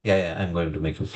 Yeah, yeah, I'm going to make it.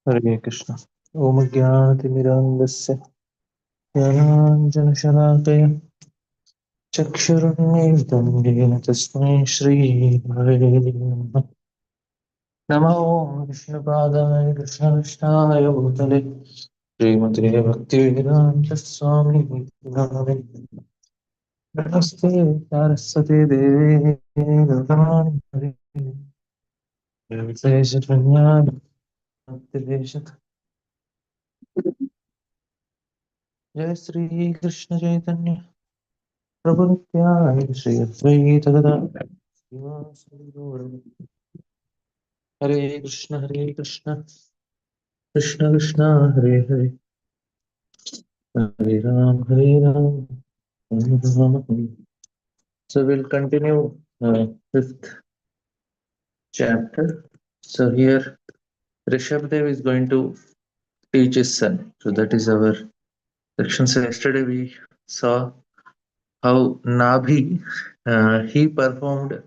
Hare Krishna. Om Jnanatimirandasya Jnananjanashalakaya Chakshurunmilitam Yena Tasmai Shri Gurave Namaha. Namo Vishnupadaya Krishnaya Bhutale Srimate Bhaktivedanta Swami Namaste Namaste Saraswati Devi Gauravani Hari Nirvishesha Jai Sri Krishna Chaitanya Prabhu Nityananda Shri Advaita Gadadhar Srivasadi Gaura Hare Krishna Krishna Krishna Hare Hare Hare Ram Ram Hare. So we'll continue fifth chapter. So here Rishabdev is going to teach his son. So that is our section. So yesterday we saw how Nabhi he performed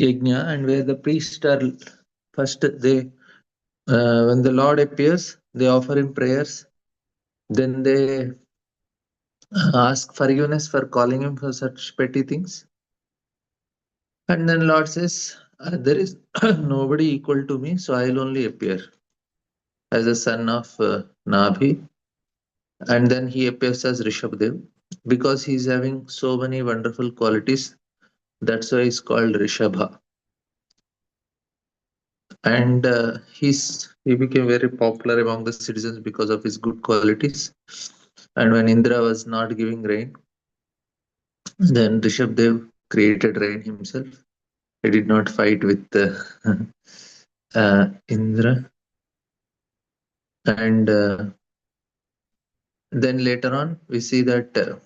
yajna, and where the priests are first they when the Lord appears, they offer him prayers. Then they ask forgiveness for calling him for such petty things. And then Lord says, there is nobody equal to me, so I'll only appear as a son of Nabhi. And then he appears as Rishabdev because he's having so many wonderful qualities. That's why he's called Rishabha. And he became very popular among the citizens because of his good qualities. And when Indra was not giving rain, then Rishabdev created rain himself. He did not fight with Indra. And then later on, we see that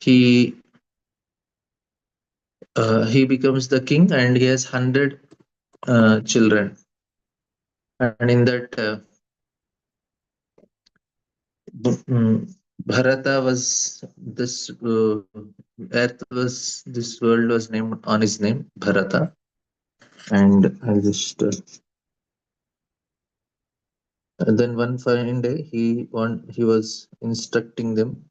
he becomes the king, and he has 100 children. And in that, Bharata was this this world was named on his name, Bharata. And I just and then one fine day he was instructing them.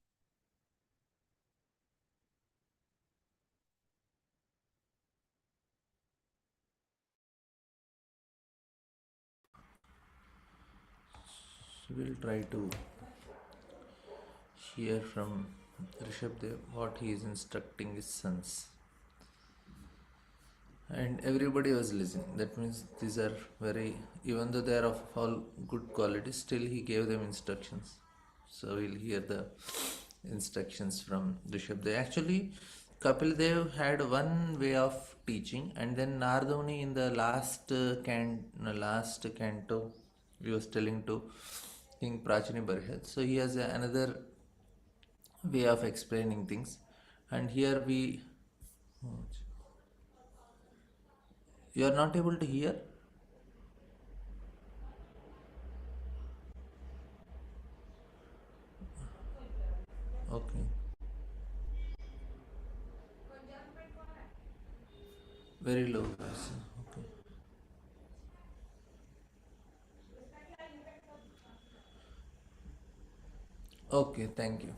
So we'll try to hear from Rishabdev what he is instructing his sons. And everybody was listening. That means these are very, even though they are of all good quality, still he gave them instructions. So we'll hear the instructions from Rishabdev. Actually, Kapil Dev had one way of teaching, and then Nardoni in the last canto, he was telling to King Prachini Barhat. So he has another way of explaining things, and here you are not able to hear. Okay. Very low voice. Okay. Okay, thank you.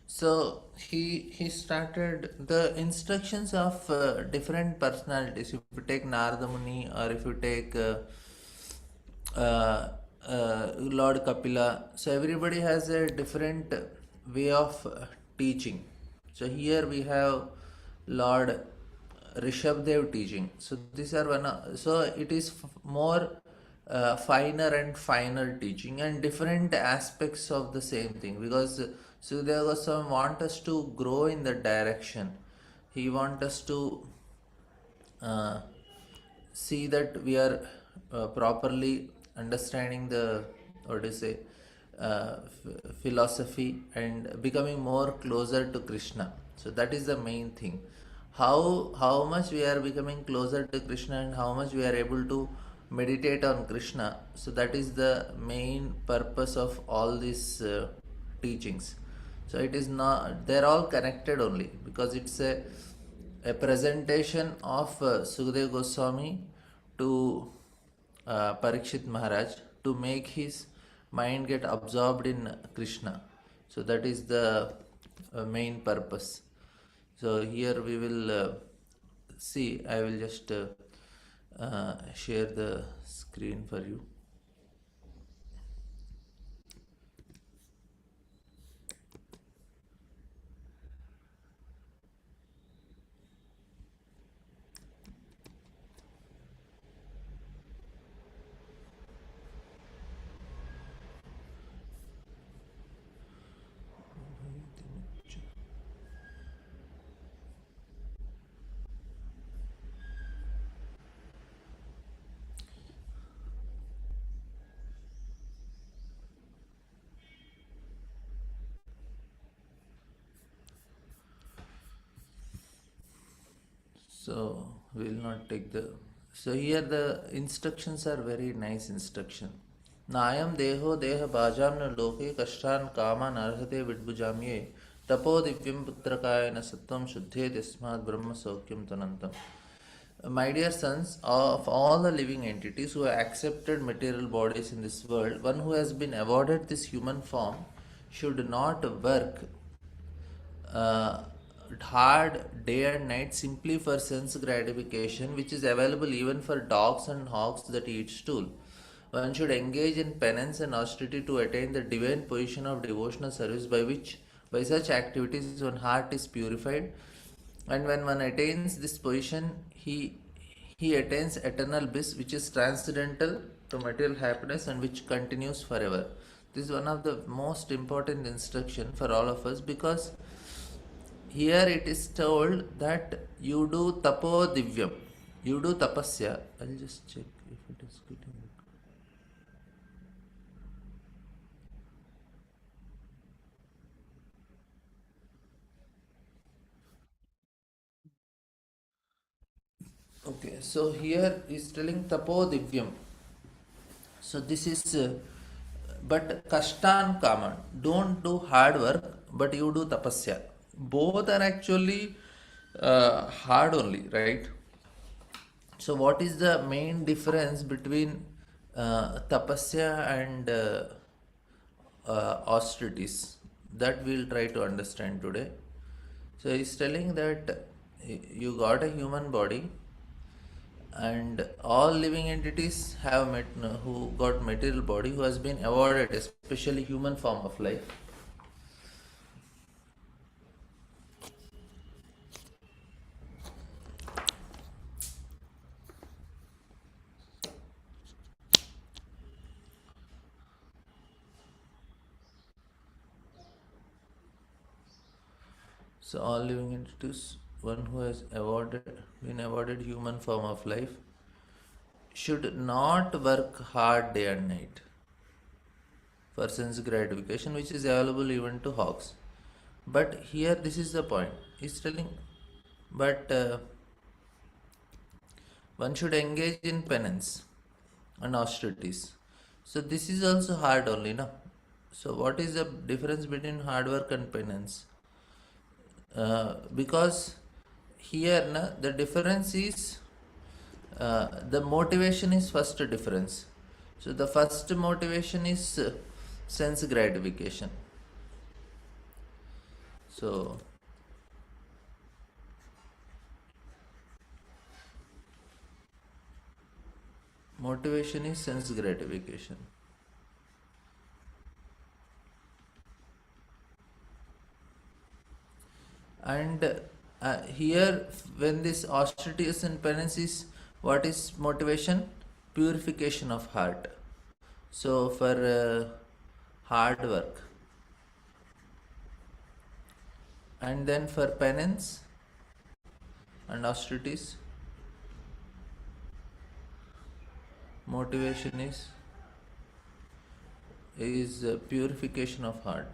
So he started the instructions of different personalities. If you take Narada Muni, or if you take Lord Kapila, so everybody has a different way of teaching. So here we have Lord Rishabdev teaching. So these are so it is more finer and finer teaching and different aspects of the same thing, because Sukadeva Goswami want us to grow in that direction. He want us to uh, see that we are properly understanding the, what do you say, philosophy, and becoming more closer to Krishna. So that is the main thing. How much we are becoming closer to Krishna, and how much we are able to meditate on Krishna. So that is the main purpose of all these teachings. So it is not, they're all connected only, because it's a presentation of Sukadeva Goswami to Parikshit Maharaj. to make his mind get absorbed in Krishna. So that is the main purpose. So here we will see. I will just share the screen for you. So we will not take the. So here the instructions are very nice instruction. Nayam deho deha bhajamna loke kashtan kama narhate vidbujamye tapo divyam putrakayana sattvam shuddhe tismad brahma saukyam tanantam. My dear sons, of all the living entities who have accepted material bodies in this world, one who has been awarded this human form should not work uh, hard day and night simply for sense gratification, which is available even for dogs and hogs that eat stool. One should engage in penance and austerity to attain the divine position of devotional service, by which, by such activities, one heart is purified, and when one attains this position, he attains eternal bliss, which is transcendental to material happiness and which continues forever. This is one of the most important instruction for all of us, because here it is told that you do tapo divyam, you do tapasya. I'll just check if it is getting. Okay, so here is telling tapo divyam. So this is, but kashtan kaman. Don't do hard work, but you do tapasya. Both are actually hard only, right? So what is the main difference between tapasya and austerities? That we'll try to understand today. So he's telling that you got a human body, and all living entities have who got material body, who has been awarded especially human form of life. So all living entities, one who has been awarded human form of life, should not work hard day and night for sense gratification, which is available even to hogs. But here, this is the point. He's telling, but one should engage in penance and austerities. So this is also hard only, no? So what is the difference between hard work and penance? Because here the difference is the motivation is first difference. So the first motivation is sense gratification. So motivation is sense gratification. And here, when this austerity and penance is, what is motivation? Purification of heart. So for hard work, and then for penance and austerities, motivation is purification of heart.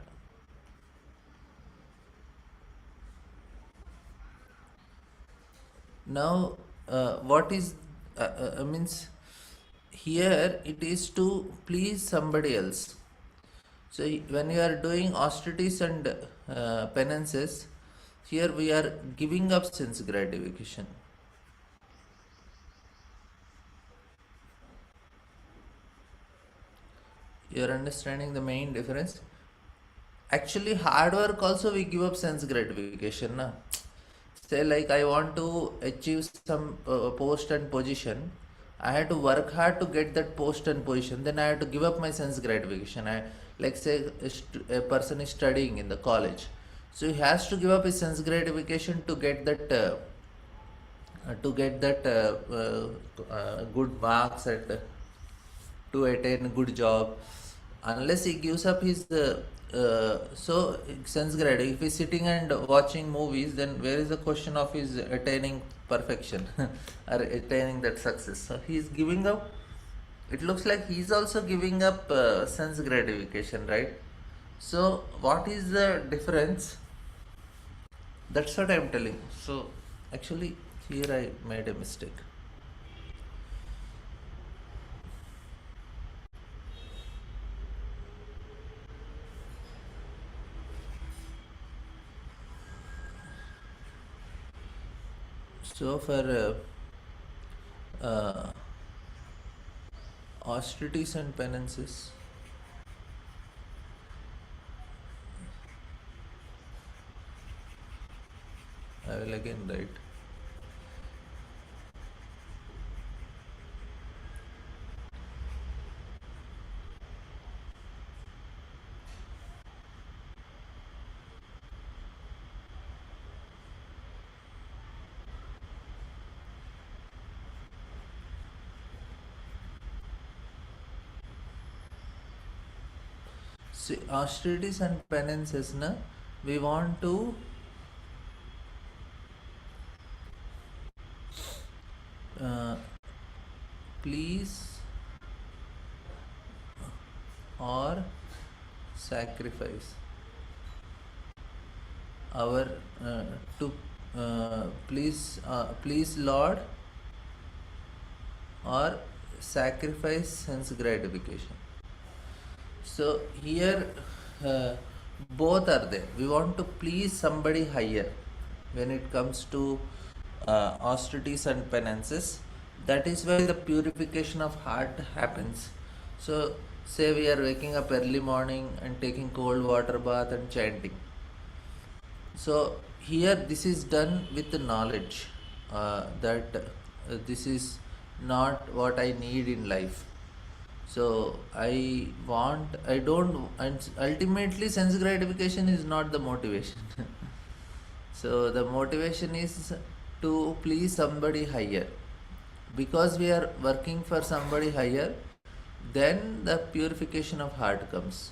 Now, what is means here it is to please somebody else. So when you are doing austerities and penances, here we are giving up sense gratification. You're understanding the main difference? Actually, hard work also we give up sense gratification. Na? Say like I want to achieve some post and position. I had to work hard to get that post and position. Then I have to give up my sense gratification. I like say a person is studying in the college, so he has to give up his sense gratification to get that good marks at to attain a good job. Unless he gives up his so sense grade, if he's sitting and watching movies, then where is the question of his attaining perfection or attaining that success? So he's giving up. It looks like he's also giving up sense gratification, right? So what is the difference? That's what I'm telling. So actually here I made a mistake. So for austerities and penances, I will again write. See, austerities and penances, na, we want to uh, please or sacrifice our to please Lord or sacrifice sense gratification. So here both are there. We want to please somebody higher when it comes to austerities and penances. That is why the purification of heart happens. So say we are waking up early morning and taking cold water bath and chanting. So here this is done with the knowledge that this is not what I need in life. So I don't, and ultimately sense gratification is not the motivation. So the motivation is to please somebody higher. Because we are working for somebody higher, then the purification of heart comes.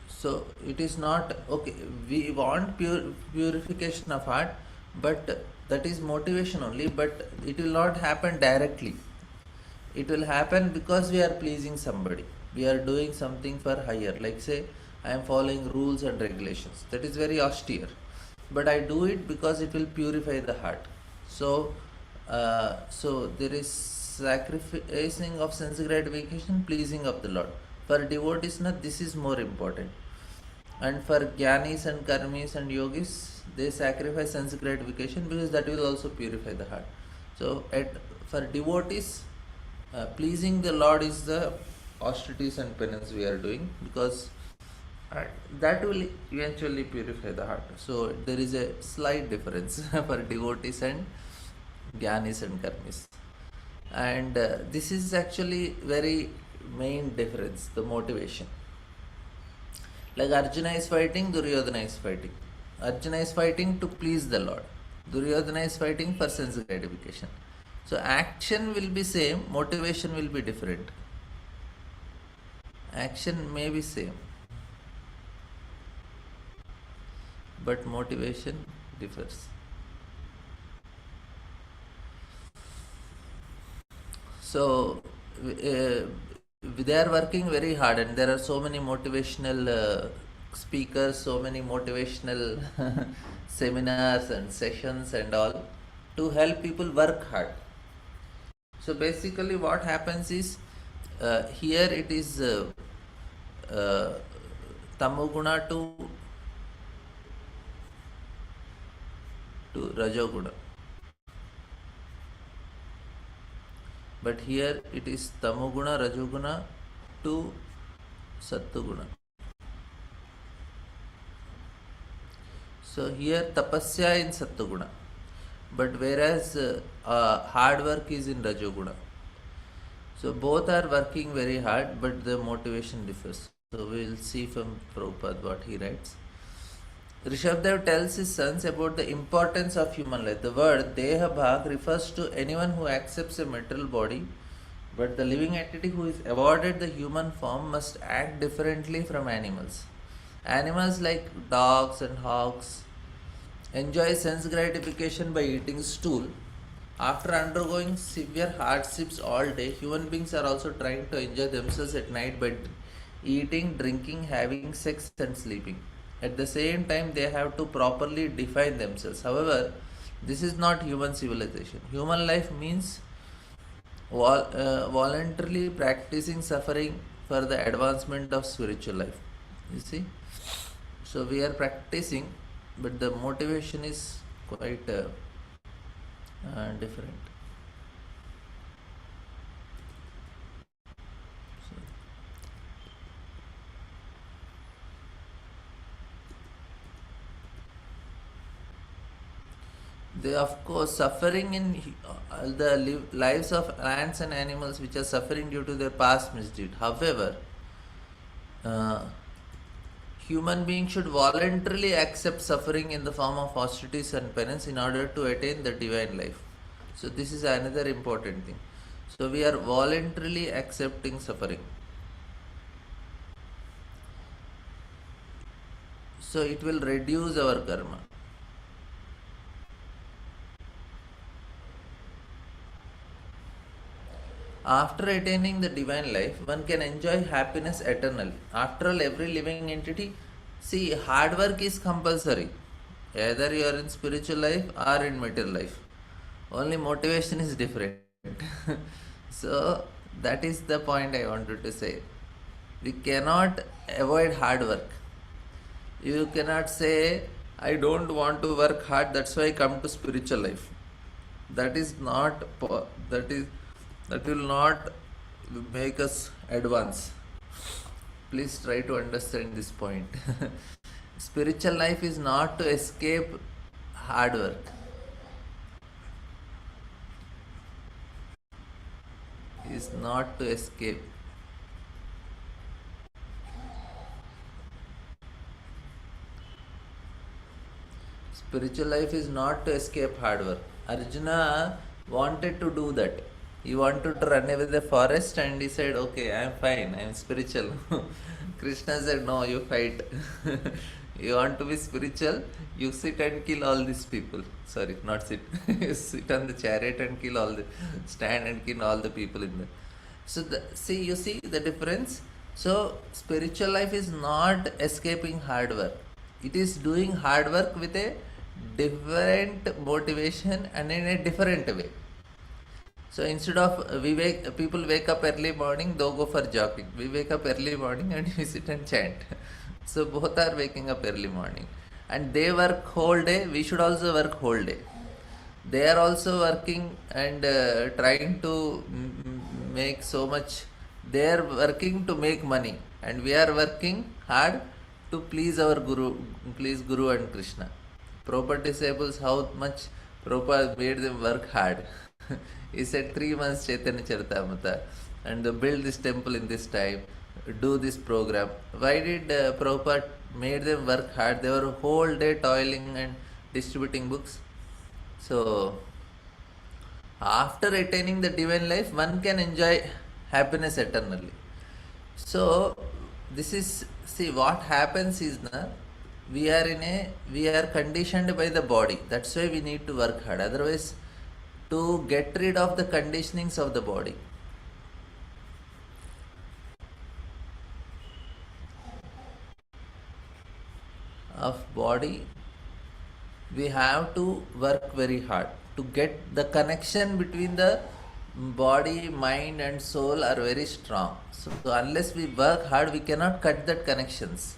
So it is not okay. We want purification of heart, but that is motivation only. But it will not happen directly. It will happen because we are pleasing somebody. We are doing something for higher. Like say, I am following rules and regulations. That is very austere, but I do it because it will purify the heart. So there is sacrificing of sense gratification, pleasing of the Lord. For devotees, na, this is more important. And for jnanis and karmis and yogis, they sacrifice sense gratification because that will also purify the heart. So for devotees, pleasing the Lord is the austerities and penance we are doing, because that will eventually purify the heart. So there is a slight difference for devotees and jnanis and karmis. And this is actually very main difference, the motivation. Like Arjuna is fighting, Duryodhana is fighting. Arjuna is fighting to please the Lord. Duryodhana is fighting for sense gratification. So action will be same, motivation will be different. Action may be same, but motivation differs. So they are working very hard, and there are so many motivational speakers, so many motivational seminars and sessions and all to help people work hard. So basically what happens is here it is uh, tamoguna to rajoguna. but here it is tamoguna, rajoguna to sattoguna. So here tapasya in sattoguna, but whereas hard work is in rajoguna. So both are working very hard, but the motivation differs. So we'll see from Prabhupada what he writes. Rishabdev tells his sons about the importance of human life. The word Deha Bhag refers to anyone who accepts a material body, but the living entity who is awarded the human form must act differently from animals. Animals like dogs and hogs enjoy sense gratification by eating stool. After undergoing severe hardships all day, human beings are also trying to enjoy themselves at night by eating, drinking, having sex, and sleeping. At the same time, they have to properly define themselves. However, this is not human civilization. Human life means voluntarily practicing suffering for the advancement of spiritual life. You see? So we are practicing, but the motivation is quite different. They, of course, suffering in the lives of plants and animals which are suffering due to their past misdeed. However, uh, human beings should voluntarily accept suffering in the form of austerities and penance in order to attain the divine life. So this is another important thing. So we are voluntarily accepting suffering. So it will reduce our karma. After attaining the divine life, one can enjoy happiness eternally. After all, every living entity, see, hard work is compulsory. Either you are in spiritual life or in material life. Only motivation is different. So, that is the point I wanted to say. We cannot avoid hard work. You cannot say, I don't want to work hard, that's why I come to spiritual life. That is not, that will not make us advance. Please try to understand this point. Spiritual life is not to escape hard work. Is not to escape. Spiritual life is not to escape hard work. Arjuna wanted to do that. He wanted to run away the forest and he said, okay, I am fine, I am spiritual. Krishna said, no, you fight. You want to be spiritual, you sit and kill all these people. Sorry, not sit. You sit on the chariot and kill all the, stand and kill all the people in there. So, see, you see the difference? So, spiritual life is not escaping hard work. It is doing hard work with a different motivation and in a different way. So instead of people wake up early morning, they go for jogging. We wake up early morning and we sit and chant. So both are waking up early morning, and they work whole day. We should also work whole day. They are also working and trying to make so much. They are working to make money, and we are working hard to please our Guru, please Guru and Krishna. Prabhupada disciples, how much Prabhupada made them work hard. He said 3 months Chaitanya Charitamrita and build this temple in this time, do this program. Why did Prabhupada made them work hard? They were whole day toiling and distributing books. So, after attaining the divine life, one can enjoy happiness eternally. So, this is, see, what happens is now, we are conditioned by the body. That's why we need to work hard. Otherwise, to get rid of the conditionings of the body. Of body, we have to work very hard to get the connection between the body, mind and soul are very strong. So unless we work hard, we cannot cut that connections.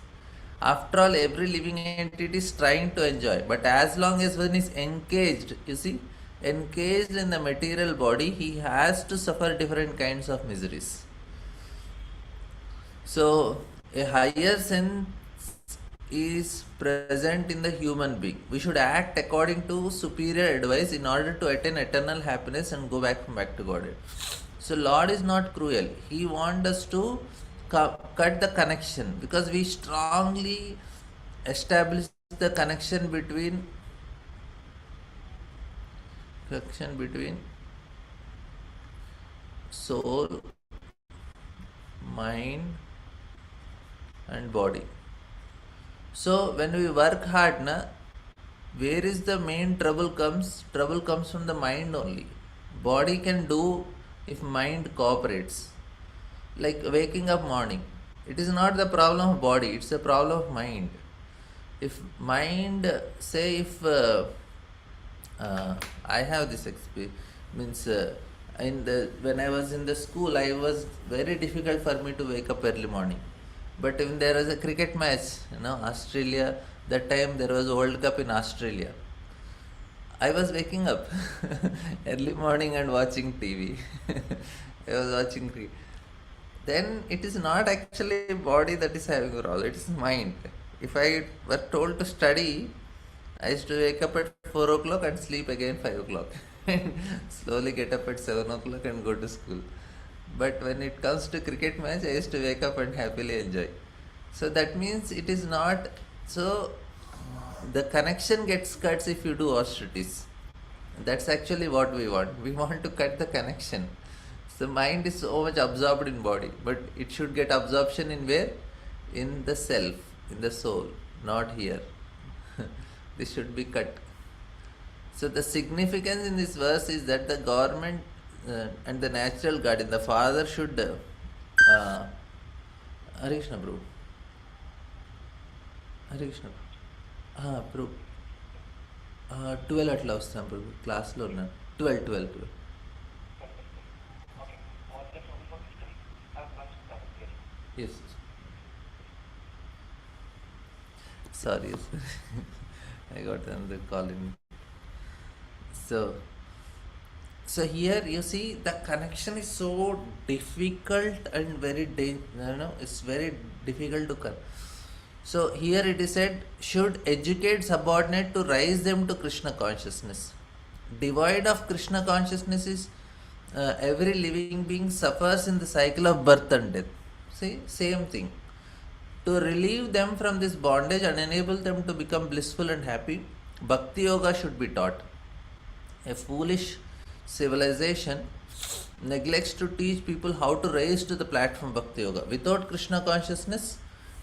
After all, every living entity is trying to enjoy, but as long as one is engaged, you see, encased in the material body, he has to suffer different kinds of miseries. So, a higher sense is present in the human being. We should act according to superior advice in order to attain eternal happiness and go back to God. So, Lord is not cruel. He wants us to cut the connection, because we strongly establish the connection between soul, mind, and body. So when we work hard, where is the main trouble comes? Trouble comes from the mind only. Body can do if mind cooperates. Like waking up morning. It is not the problem of body, it's the problem of mind. If mind, say if I have this experience, means when I was in the school, I was very difficult for me to wake up early morning. But when there was a cricket match, Australia, that time there was a World Cup in Australia. I was waking up early morning and watching TV. I was watching cricket. Then it is not actually body that is having a role, it is mind. If I were told to study, I used to wake up at 4 o'clock and sleep again 5 o'clock. And slowly get up at 7 o'clock and go to school. But when it comes to cricket match, I used to wake up and happily enjoy. So that means it is not. So the connection gets cut if you do austerities. That's actually what we want. We want to cut the connection. So mind is so much absorbed in body, but it should get absorption in where? In the self, in the soul, not here. This should be cut. So the significance in this verse is that the government and the natural guardian, the father should Hare Krishna Prabhu. Hare Krishna Prabhu. 12 అట్లా వస్తాను ప్రభు, క్లాస్లో ఉన్నాను. 12. Yes. Sorry, yes. I got another call in. So here you see the connection is so difficult and very it's very difficult to cut. So here it is said, should educate subordinate to raise them to Krishna consciousness. Devoid of Krishna consciousness is every living being suffers in the cycle of birth and death. See, same thing. To relieve them from this bondage and enable them to become blissful and happy, Bhakti Yoga should be taught. A foolish civilization neglects to teach people how to raise to the platform Bhakti Yoga. Without Krishna consciousness,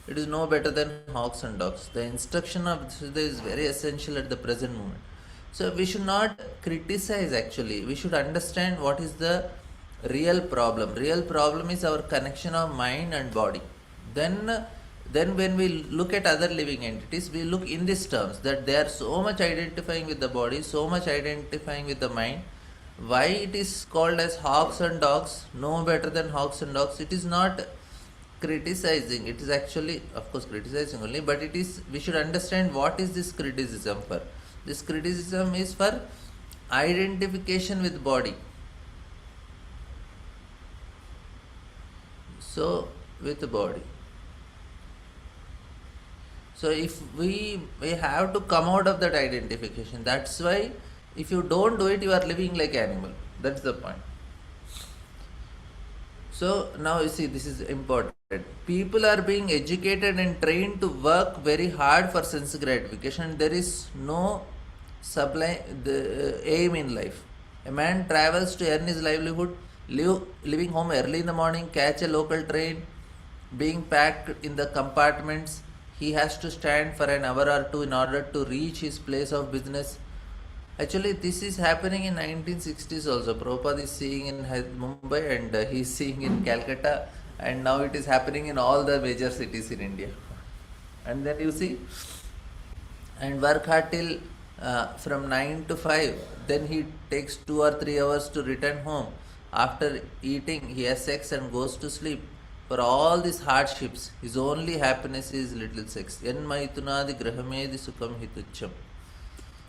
it is no better than hawks and dogs. The instruction of Siddha is very essential at the present moment. So we should not criticize actually. We should understand what is the real problem. Real problem is our connection of mind and body. Then when we look at other living entities, we look in these terms, that they are so much identifying with the body, so much identifying with the mind. Why it is called as hawks and dogs, no better than hawks and dogs? It is not criticizing, it is actually, of course, criticizing only, but it is, we should understand what is this criticism for. This criticism is for identification with body. So with the body. So if we have to come out of that identification. That's why if you don't do it, you are living like animal. That's the point. So now you see, this is important. People are being educated and trained to work very hard for sense gratification. There is no sublime aim in life. A man travels to earn his livelihood, leaving home early in the morning, catch a local train, being packed in the compartments. He has to stand for an hour or two in order to reach his place of business. Actually, this is happening in 1960s also. Prabhupada is seeing in Mumbai and he is seeing in Calcutta, and now it is happening in all the major cities in India. And then you see, and work hard till from 9 to 5. Then he takes 2 or 3 hours to return home. After eating, he has sex and goes to sleep. For all these hardships, his only happiness is little sex. Yan maitunadi grahamedi sukham hitucham.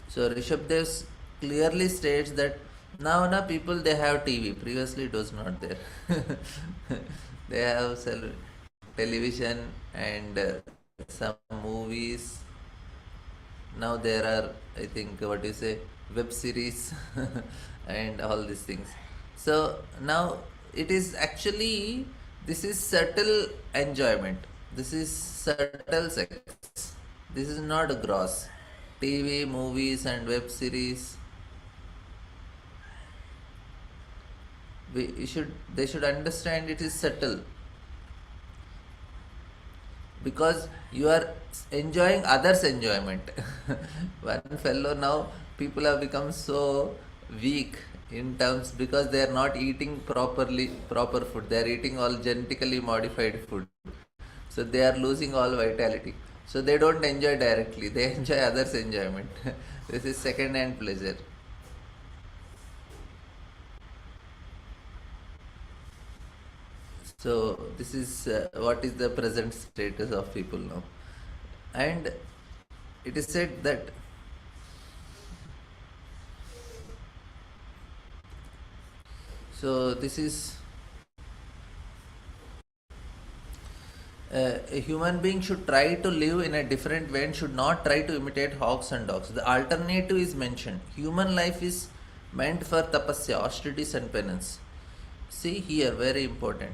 So Rishabdev's clearly states that now people they have TV. Previously it was not there. They have television and some movies. Now there are, I think, what you say, web series and all these things. So now it is actually, this is subtle enjoyment. This is subtle sex. This is not gross. TV, movies, and web series. They should understand it is subtle, because you are enjoying others' enjoyment. One fellow, now people have become so weak in terms, because they are not eating proper food. They are eating all genetically modified food. So they are losing all vitality. So they don't enjoy directly. They enjoy others' enjoyment. This is second-hand pleasure. So this is what is the present status of people now. And it is said that this is a human being should try to live in a different way and should not try to imitate hogs and dogs. The alternative is mentioned. Human life is meant for tapasya, austerities and penance. See here, very important.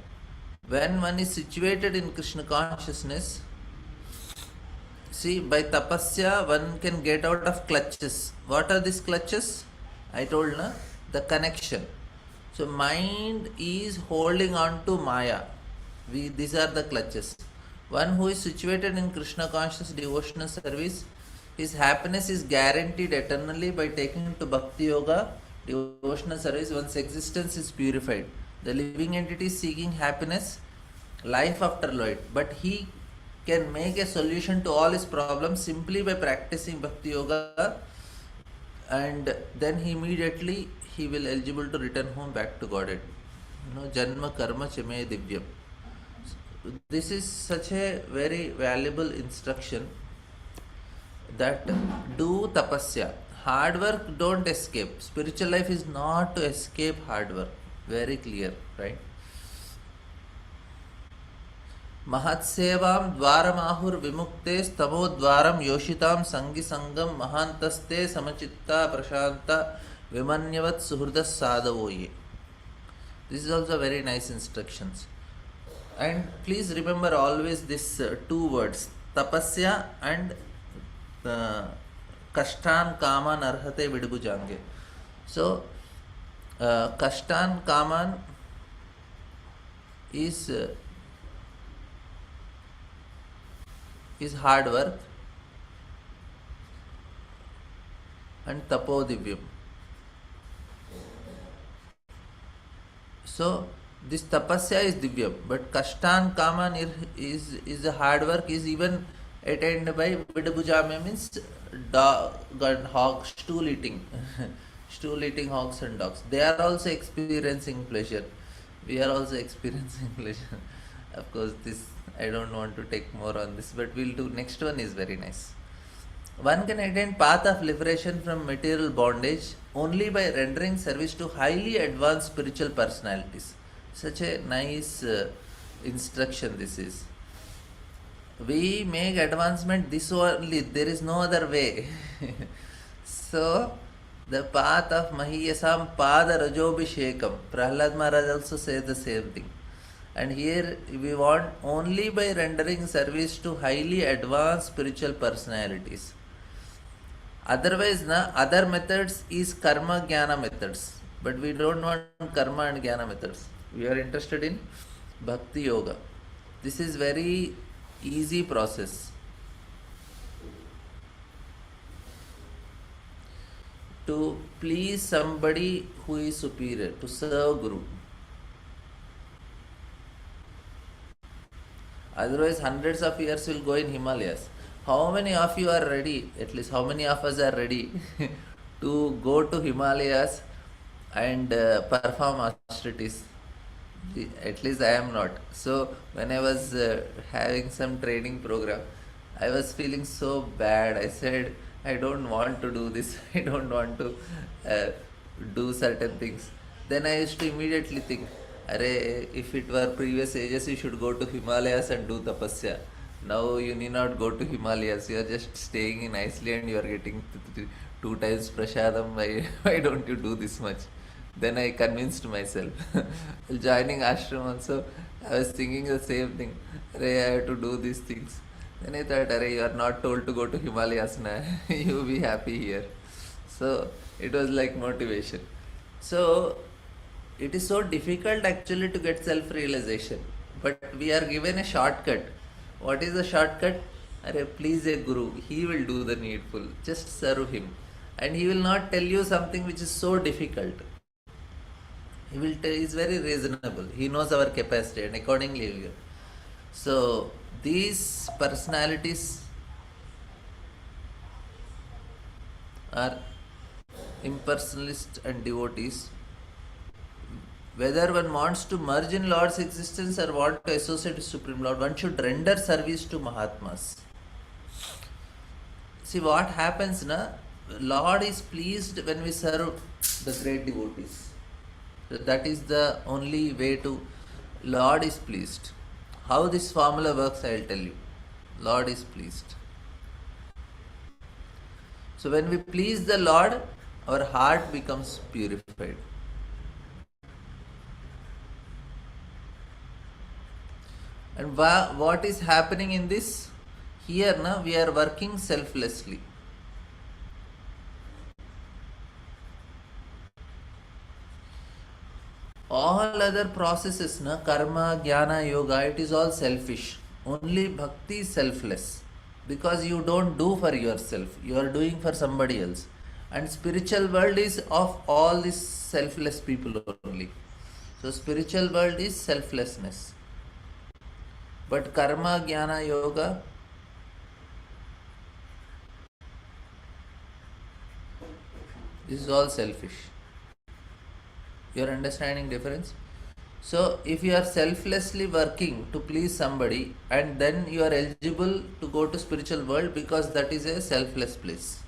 When one is situated in Krishna consciousness, see, by tapasya one can get out of clutches. What are these clutches? I told na, the connection. So mind is holding on to Maya. These are the clutches. One who is situated in Krishna conscious devotional service, his happiness is guaranteed eternally by taking to Bhakti Yoga, devotional service. One's existence is purified. The living entity is seeking happiness, life after life, but he can make a solution to all his problems simply by practicing Bhakti Yoga, and then he will eligible to return home back to Godhead. Janma karma chame divyam. This is such a very valuable instruction, that do tapasya. Hard work don't escape. Spiritual life is not to escape hard work. Very clear, right? महत्सेवां द्वारमाहुर विमुक्ते स्तमो Dwaram योषितां संगी संगम महांतस्ते समचित्ता प्रशांता विमन्यवत सुहृद साधवो ये. This is also very nice instructions. And please remember always this two words, tapasya and kashtan kaman arhate vidbhujange. So kashtan kaman is hard work, and tapo divyam. So this tapasya is divyam, but kashtan kaman is the hard work is even attained by vidbhujame, means dog and hog, stool eating stool eating hogs and dogs. They are also experiencing pleasure. We are also experiencing pleasure. Of course, this I don't want to take more on this, but we'll do. Next one is very nice. One can attain path of liberation from material bondage only by rendering service to highly advanced spiritual personalities. Such a nice instruction this is. We make advancement this only. There is no other way. So the path of Mahiyasam Pada Rajobhishekam. Prahlad Maharaj also says the same thing. And here we want only by rendering service to highly advanced spiritual personalities. Otherwise, other methods is karma jnana methods. But we don't want karma and jnana methods. We are interested in bhakti yoga. This is very easy process. To please somebody who is superior, to serve Guru. Otherwise, hundreds of years will go in Himalayas. How many of you are ready, at least how many of us are ready to go to Himalayas and perform austerities? At least I am not. So when I was having some training program, I was feeling so bad. I said, I don't want to do this. I don't want to uh, do certain things. Then I used to immediately think, Arey, if it were previous ages, you should go to Himalayas and do tapasya. Now you need not go to Himalayas. You are just staying in Iceland. You are getting two times prasadam. Why don't you do this much? Then I convinced myself. Joining ashram also, I was thinking the same thing. Arey, I have to do these things. Then I thought, Arey, you are not told to go to Himalayas na. You be happy here. So it was like motivation. So it is so difficult actually to get self-realization. But we are given a shortcut. What is the shortcut? Arey, please a guru. He will do the needful. Just serve him. And he will not tell you something which is so difficult. He will tell, is very reasonable. He knows our capacity and accordingly he will. So these personalities are impersonalists and devotees. Whether one wants to merge in Lord's existence or want to associate with Supreme Lord, one should render service to Mahatmas. See what happens na? Lord is pleased when we serve the great devotees. So that is the only way to. Lord is pleased. How this formula works, I will tell you. Lord is pleased. So when we please the Lord, our heart becomes purified. And what is happening in this? Here na, we are working selflessly. All other processes, na, karma, jnana, yoga, it is all selfish. Only bhakti is selfless. Because you don't do for yourself, you are doing for somebody else. And spiritual world is of all these selfless people only. So spiritual world is selflessness. But karma, jnana, yoga, this is all selfish. You are understanding difference? So if you are selflessly working to please somebody and then you are eligible to go to spiritual world because that is a selfless place.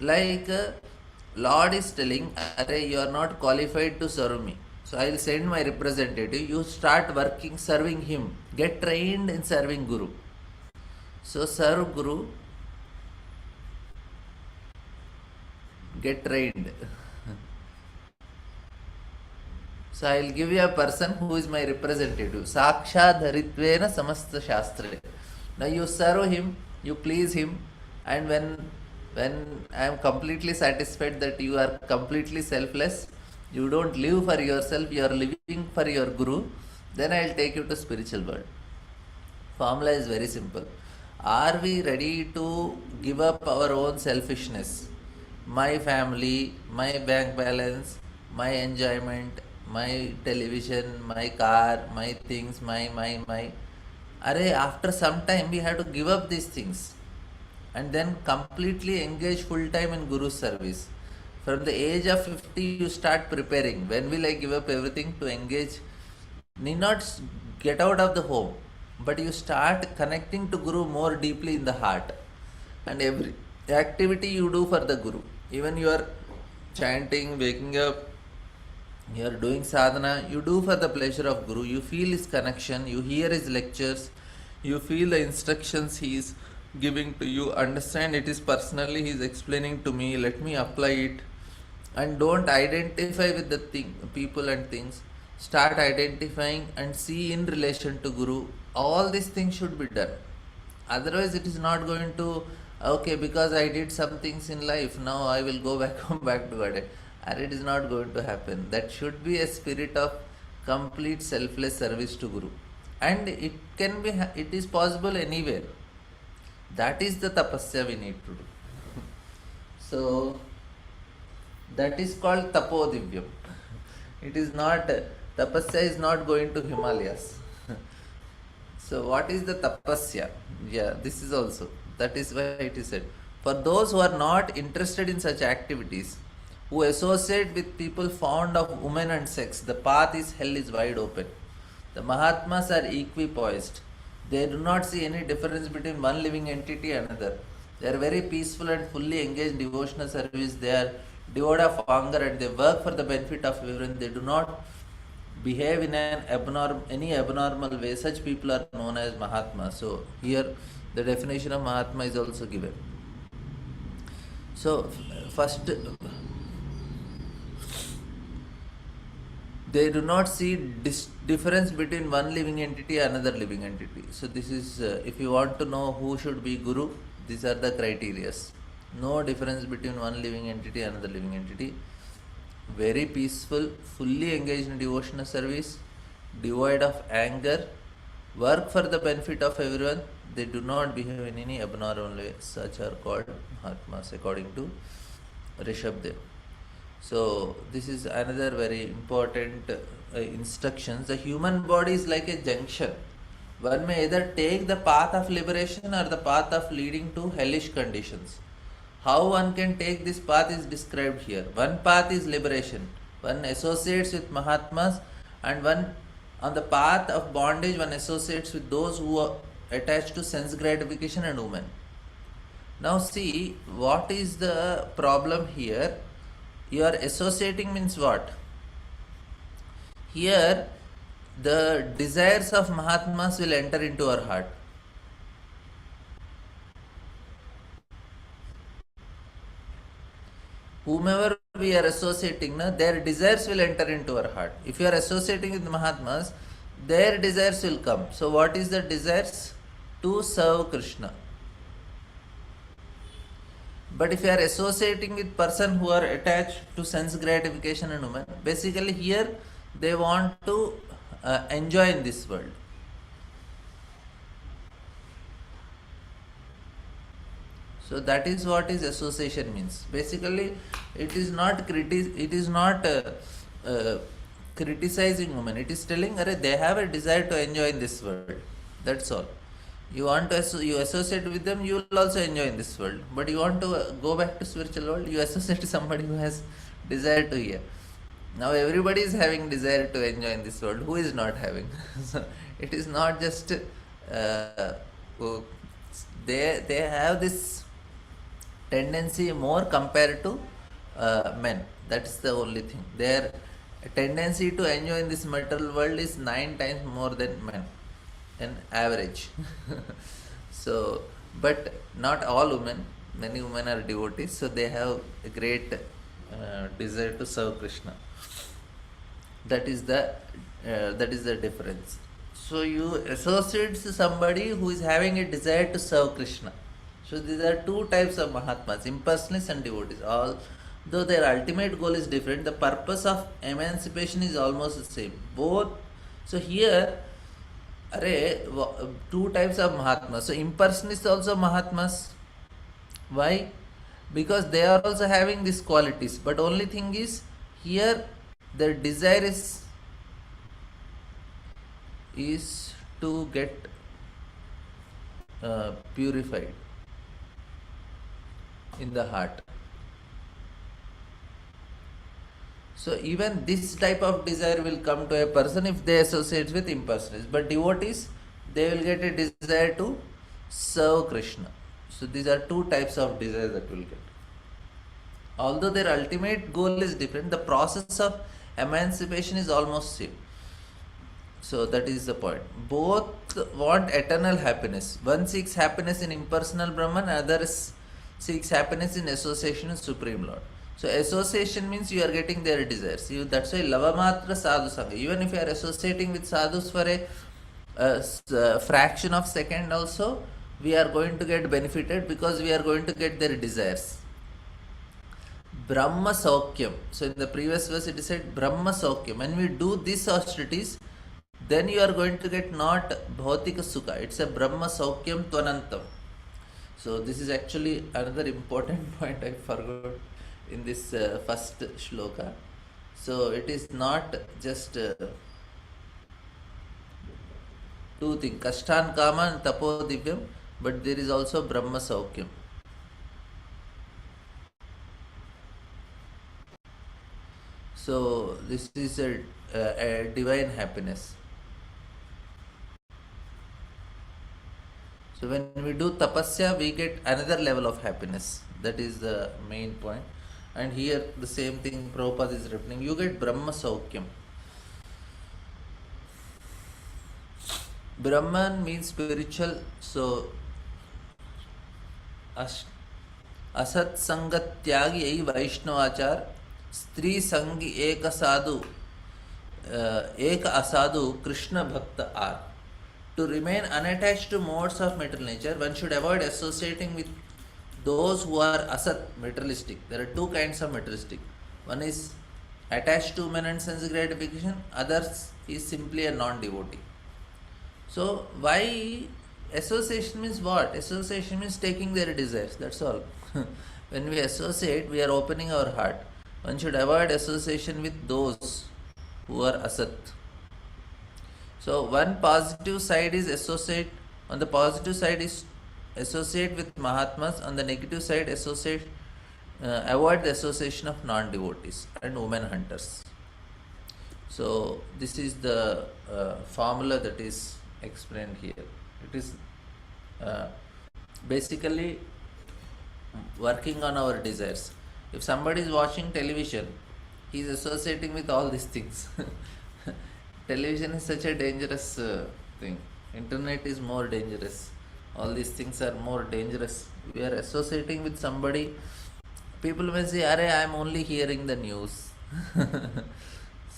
Like Lord is telling, Arey, you are not qualified to serve me. So I will send my representative. You start working, serving him. Get trained in serving Guru. So serve Guru. Get trained. So I will give you a person who is my representative. Saksha dharitvena samasta shastra. Now you serve him, you please him, and when I am completely satisfied that you are completely selfless, you don't live for yourself, you are living for your Guru, then I will take you to spiritual world. Formula is very simple. Are we ready to give up our own selfishness? My family, my bank balance, my enjoyment, my television, my car, my things, my. Arey, after some time we have to give up these things and then completely engage full time in Guru's service. From the age of 50 you start preparing. When will I give up everything to engage? Need not get out of the home, but you start connecting to Guru more deeply in the heart. And every activity you do for the Guru, even you are chanting, waking up, you are doing sadhana, you do for the pleasure of Guru. You feel his connection, you hear his lectures, you feel the instructions he is giving to you. Understand it is personally he is explaining to me, let me apply it. And don't identify with the people and things. Start identifying and see in relation to Guru. All these things should be done. Otherwise it is not going to, okay, because I did some things in life, now I will go back home back to God. And it is not going to happen. That should be a spirit of complete selfless service to Guru. And it can be, it is possible anywhere. That is the tapasya we need to do. So that is called tapodivyam. It is not, tapasya is not going to Himalayas. So what is the tapasya? Yeah, this is also, that is why it is said. For those who are not interested in such activities, who associate with people fond of women and sex, the path is hell is wide open. The Mahatmas are equipoised. They do not see any difference between one living entity and another. They are very peaceful and fully engaged in devotional service. They are devoid of anger and they work for the benefit of everyone. They do not behave in any abnormal way. Such people are known as Mahatma. So here the definition of Mahatma is also given. So first, they do not see difference between one living entity and another living entity. So this is, if you want to know who should be guru, these are the criteria. No difference between one living entity and another living entity. Very peaceful, fully engaged in devotional service, devoid of anger, work for the benefit of everyone. They do not behave in any abnormal way. Such are called Mahatmas according to Rishabdev. So this is another very important instructions. The human body is like a junction. One may either take the path of liberation or the path of leading to hellish conditions. How one can take this path is described here. One path is liberation. One associates with Mahatmas, and one on the path of bondage one associates with those who are attached to sense gratification and women. Now see, what is the problem here? You are associating means what? Here the desires of Mahatmas will enter into our heart. Whomever we are associating, their desires will enter into our heart. If you are associating with Mahatmas, their desires will come. So what is the desires? To serve Krishna. But if you are associating with person who are attached to sense gratification and women, basically here they want to enjoy in this world. So that is what is association means. Basically, it is not criticizing women. It is telling, they have a desire to enjoy in this world. That's all. You want to you associate with them, you will also enjoy in this world. But you want to go back to spiritual world, you associate with somebody who has desire to hear. Now everybody is having desire to enjoy in this world. Who is not having? So it is not just they have this tendency more compared to men. That's the only thing. Their tendency to enjoy in this material world is 9 times more than men in average. So, but not all women. Many women are devotees, so they have a great desire to serve Krishna. That is the difference. So you associate somebody who is having a desire to serve Krishna. So these are two types of Mahatmas, impersonalists and devotees. Although their ultimate goal is different, the purpose of emancipation is almost the same. Both. So here, two types of Mahatmas. So impersonalists also Mahatmas. Why? Because they are also having these qualities. But only thing is, here their desire is to get purified in the heart. So even this type of desire will come to a person if they associate with impersonalists. But devotees, they will get a desire to serve Krishna. So these are two types of desire that will get. Although their ultimate goal is different, the process of emancipation is almost same. So that is the point. Both want eternal happiness. One seeks happiness in impersonal Brahman, other seeks happiness in association with Supreme Lord. So association means you are getting their desires. That's why lavamatra sadhu sangha. Even if you are associating with sadhus for a fraction of second also, we are going to get benefited because we are going to get their desires. Brahma Saukyam. So in the previous verse it is said Brahma Saukyam. When we do these austerities, then you are going to get not Bhautika Sukha. It's a Brahma Saukyam Tvanantam. So this is actually another important point I forgot in this first shloka. So it is not just two things, Kashtan Kama and Tapo Divyam, but there is also Brahma Saukyam. So this is a divine happiness. So when we do tapasya, we get another level of happiness. That is the main point. And here the same thing Prabhupada is repeating. You get Brahma Saukyam. Brahman means spiritual. So असत संगत त्यागी यही वैष्णवाचार स्त्री संगी एक असाधु कृष्ण भक्त are. To remain unattached to modes of material nature, one should avoid associating with those who are asat, materialistic. There are two kinds of materialistic. One is attached to men and sense gratification, others is simply a non-devotee. So why association means what? Association means taking their desires, that's all. When we associate, we are opening our heart. One should avoid association with those who are asat. So one positive side is associate, on the positive side is associate with Mahatmas, on the negative side avoid the association of non-devotees and women hunters. So this is the formula that is explained here. It is basically working on our desires. If somebody is watching television, he is associating with all these things. Television is such a dangerous thing. Internet is more dangerous. All these things are more dangerous. We are associating with somebody. People may say, "Arey, I am only hearing the news."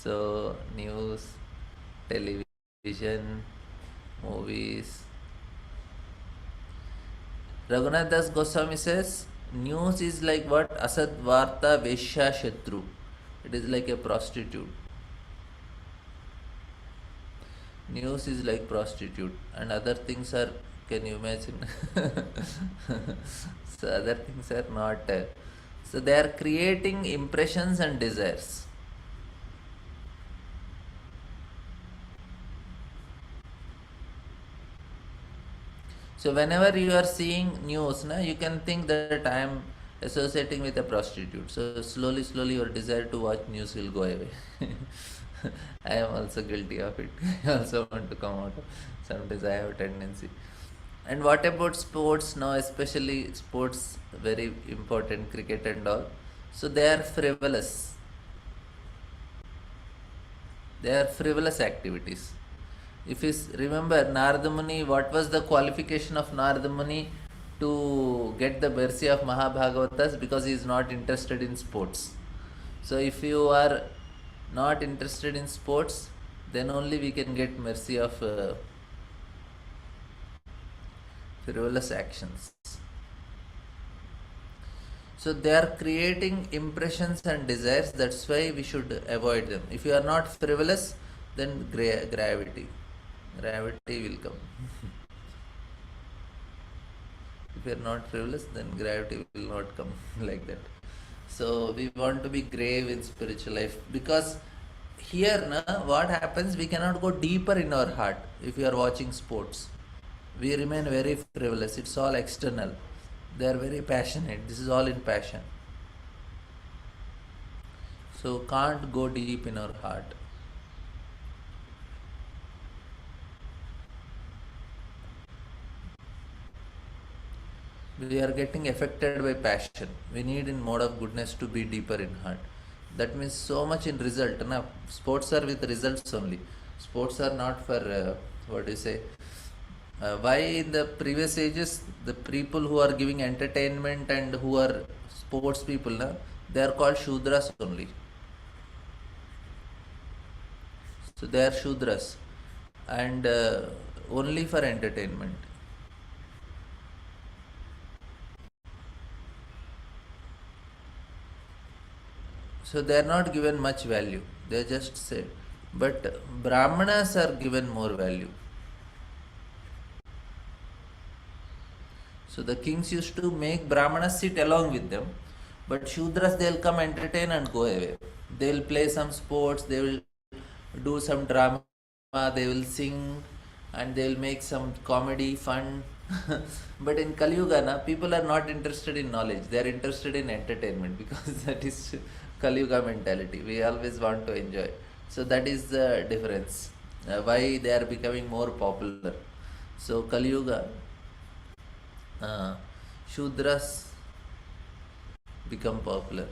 So news, television, movies. Raghunath Das Goswami says, news is like what? Asad Varta Veshya Shatru. It is like a prostitute. News is like prostitute, and other things are, can you imagine? So other things are not. So they are creating impressions and desires. So whenever you are seeing news, you can think that I am associating with a prostitute. So slowly your desire to watch news will go away. I am also guilty of it. I also want to come out. Sometimes I have a tendency. And what about sports now, especially sports, very important, cricket and all. So they are frivolous. They are frivolous activities. If you remember Narada Muni, what was the qualification of Narada Muni to get the mercy of Mahabhagavatas? Because he is not interested in sports. So if you are not interested in sports, then only we can get mercy of frivolous actions. So they are creating impressions and desires. That's why we should avoid them. If you are not frivolous, then gravity will come. If you are not frivolous, then gravity will not come like that. So we want to be grave in spiritual life, because here what happens, we cannot go deeper in our heart. If you are watching sports, we remain very frivolous. It's all external. They are very passionate. This is all in passion. So can't go deep in our heart. We are getting affected by passion. We need in mode of goodness to be deeper in heart. That means so much in result. Sports are with results only. Sports are not for what do you say? Why in the previous ages, the people who are giving entertainment and who are sports people, they are called Shudras only. So they are Shudras, and only for entertainment. So they are not given much value. They just say. But Brahmanas are given more value. So the kings used to make Brahmanas sit along with them. But Shudras, they'll come entertain and go away. They'll play some sports, they will do some drama, they will sing, and they'll make some comedy, fun. But in Kali Yuga, people are not interested in knowledge. They are interested in entertainment, because that is Kali Yuga mentality. We always want to enjoy. So that is the difference. Why they are becoming more popular. So Kali Yuga, uh, Shudras become popular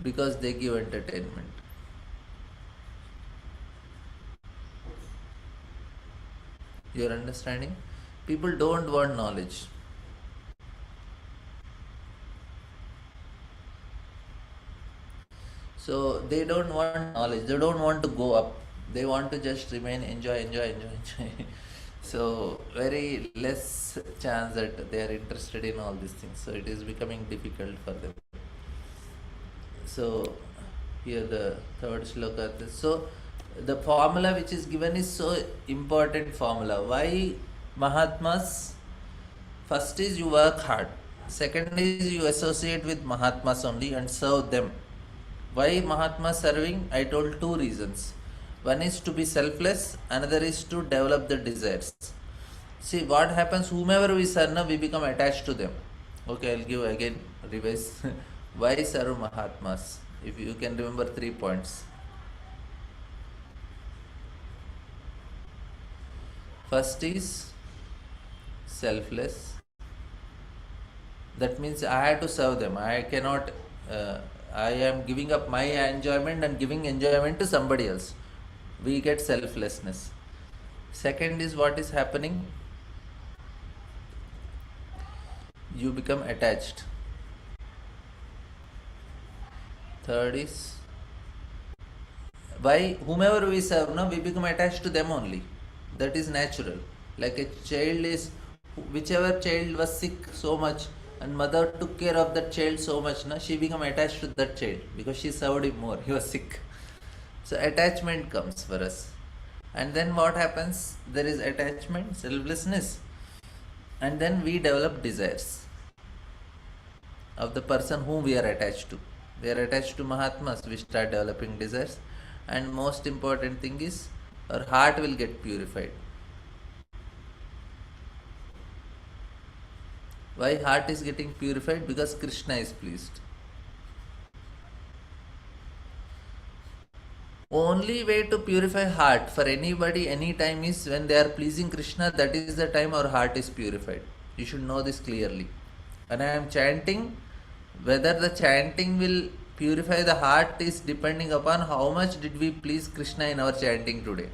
because they give entertainment. You're understanding? People don't want knowledge. So they don't want knowledge. They don't want to go up. They want to just remain, enjoy, enjoy, enjoy, enjoy. So very less chance that they are interested in all these things. So it is becoming difficult for them. So here the third shloka. So the formula which is given is so important formula. Why Mahatmas? First is you work hard. Second is you associate with Mahatmas only and serve them. Why Mahatma serving? I told two reasons. One is to be selfless, another is to develop the desires. See what happens, whomever we serve, now we become attached to them. Okay, I'll give again revise. Why serve Mahatmas? If you can remember 3 points. First is selfless. That means I have to serve them. I cannot, I am giving up my enjoyment and giving enjoyment to somebody else. We get selflessness. Second is what is happening? You become attached. Third is why whomever we serve, no, we become attached to them only. That is natural. Like a child is, whichever child was sick so much and mother took care of that child so much, no, she become attached to that child because she served him more. He was sick. So attachment comes for us. And then what happens? There is attachment, selflessness, and then we develop desires of the person whom we are attached to. We are attached to Mahatmas, we start developing desires, and most important thing is our heart will get purified. Why heart is getting purified? Because Krishna is pleased. Only way to purify heart for anybody anytime is when they are pleasing Krishna. That is the time our heart is purified. You should know this clearly. When I am chanting, whether the chanting will purify the heart is depending upon how much did we please Krishna in our chanting today.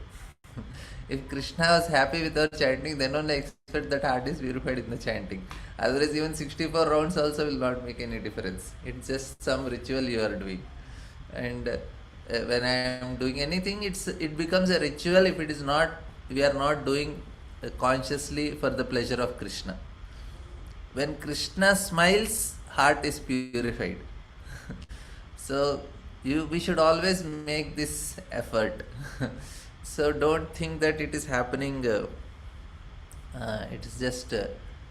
If Krishna was happy with our chanting, then only I expect that heart is purified in the chanting. Otherwise, even 64 rounds also will not make any difference. It's just some ritual you are doing. And when I am doing anything, it becomes a ritual if it is not, we are not doing consciously for the pleasure of Krishna. When Krishna smiles, heart is purified. So we should always make this effort. So don't think that it is happening, it is just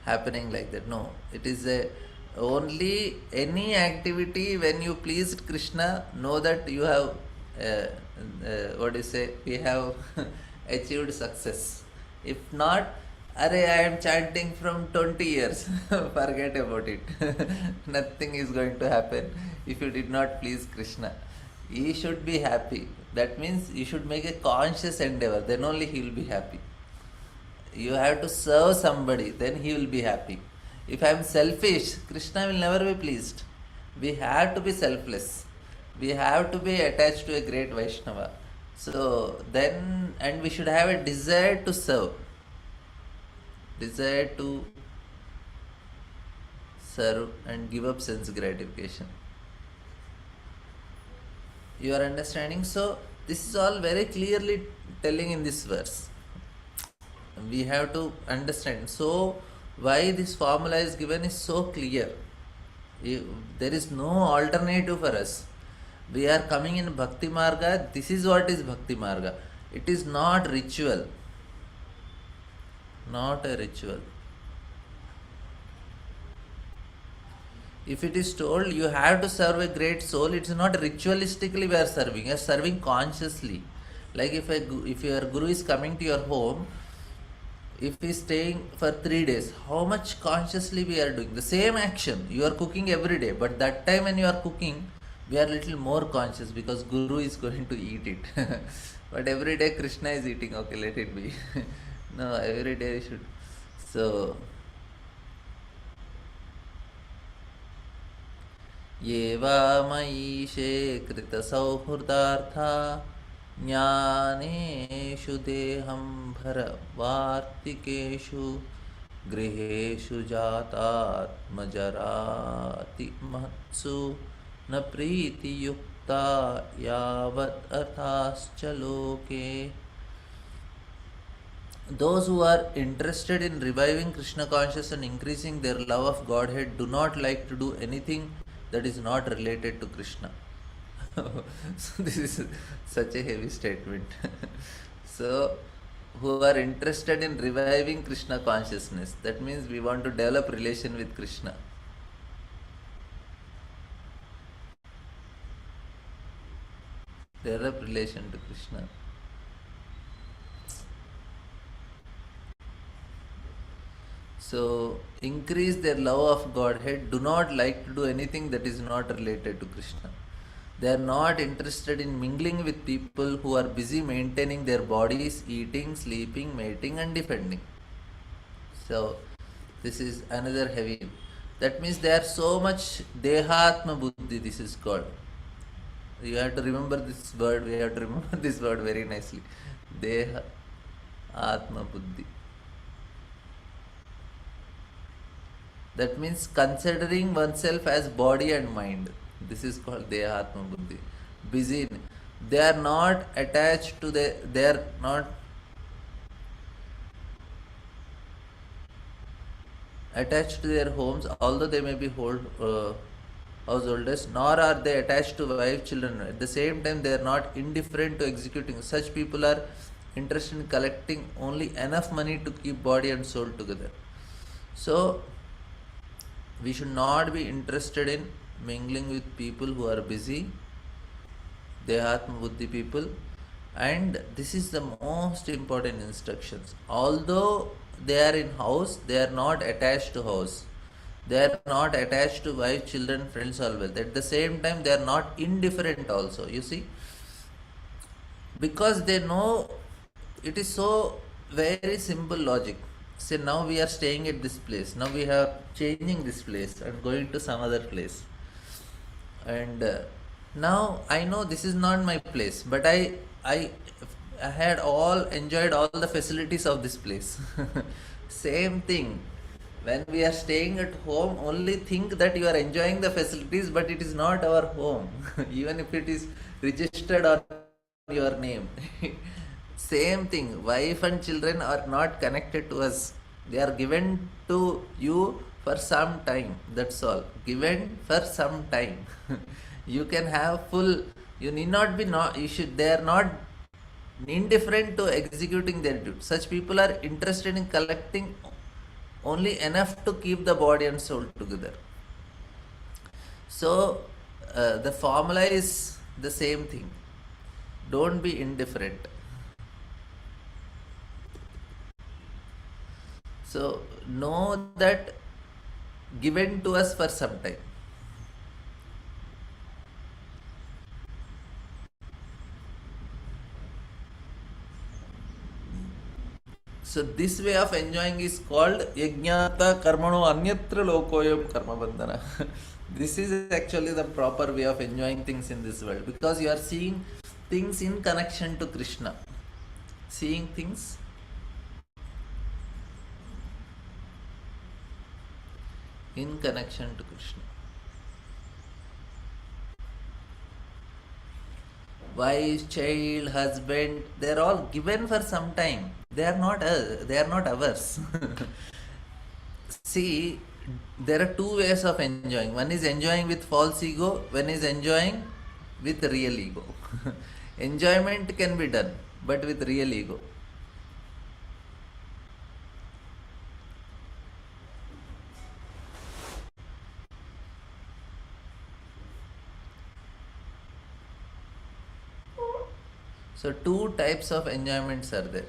happening like that. No, it is only any activity when you pleased Krishna, know that you have, what do you say, we have achieved success. If not, I am chanting from 20 years, forget about it. Nothing is going to happen if you did not please Krishna. He should be happy. That means you should make a conscious endeavor, then only he will be happy. You have to serve somebody, then he will be happy. If I am selfish, Krishna will never be pleased. We have to be selfless. We have to be attached to a great Vaishnava. So then, and we should have a desire to serve. Desire to serve and give up sense gratification. You are understanding? So this is all very clearly telling in this verse. We have to understand. So why this formula is given is so clear. There is no alternative for us. We are coming in Bhakti Marga. This is what is Bhakti Marga. It is not ritual. Not a ritual. If it is told you have to serve a great soul, it's not ritualistically we are serving. You are serving consciously. Like if your guru is coming to your home, if he is staying for 3 days, how much consciously we are doing the same action. You are cooking every day, but that time when you are cooking, we are little more conscious because guru is going to eat it. But every day Krishna is eating. Okay, let it be. No, every day you should. So, ये वा मयीशे कृतसौहृदार्था ज्ञानेषु देहं भरवार्तिकेषु गृहेषु जातात्मजरातिमत्सु न प्रीतियुक्ता यावत् अथाश्च लोके. Those who are interested in reviving Krishna consciousness and increasing their love of Godhead do not like to do anything that is not related to Krishna. So this is such a heavy statement. So who are interested in reviving Krishna consciousness, that means we want to develop relation with Krishna. Develop relation to Krishna. So, increase their love of Godhead, do not like to do anything that is not related to Krishna. They are not interested in mingling with people who are busy maintaining their bodies, eating, sleeping, mating, and defending. So, this is another heavy. That means they are so much Dehatma Buddhi, this is called. You have to remember this word, we have to remember this word very nicely. Deha Atma Buddhi. That means considering oneself as body and mind. This is called Dehatma Buddhi. Busy. They are not attached to they are not attached to their homes, although they may be householders, nor are they attached to wife, children. At the same time, they are not indifferent to executing. Such people are interested in collecting only enough money to keep body and soul together. So, we should not be interested in mingling with people who are busy, Dehatma Buddhi people. And this is the most important instructions. Although they are in house, they are not attached to house. They are not attached to wife, children, friends, all wealth. At the same time, they are not indifferent also. You see, because they know it is so very simple logic. Say now we are staying at this place. Now we are changing this place and going to some other place. And now I know this is not my place, but I had all enjoyed all the facilities of this place. Same thing. When we are staying at home, only think that you are enjoying the facilities, but it is not our home, even if it is registered on your name. Same thing, wife and children are not connected to us. They are given to you for some time. That's all. Given for some time. You can have full. You need not be not. You should. They are not indifferent to executing their duty. Such people are interested in collecting only enough to keep the body and soul together. So the formula is the same thing. Don't be indifferent. So know that given to us for some time. So this way of enjoying is called yajnata karmano anyatra lokoyam karma bandhana. This is actually the proper way of enjoying things in this world, because you are seeing things in connection to Krishna. Seeing things in connection to Krishna. Wife, child, husband, they are all given for some time. They are not ours. See, there are two ways of enjoying. One is enjoying with false ego, one is enjoying with real ego. Enjoyment can be done, but with real ego. So two types of enjoyments are there.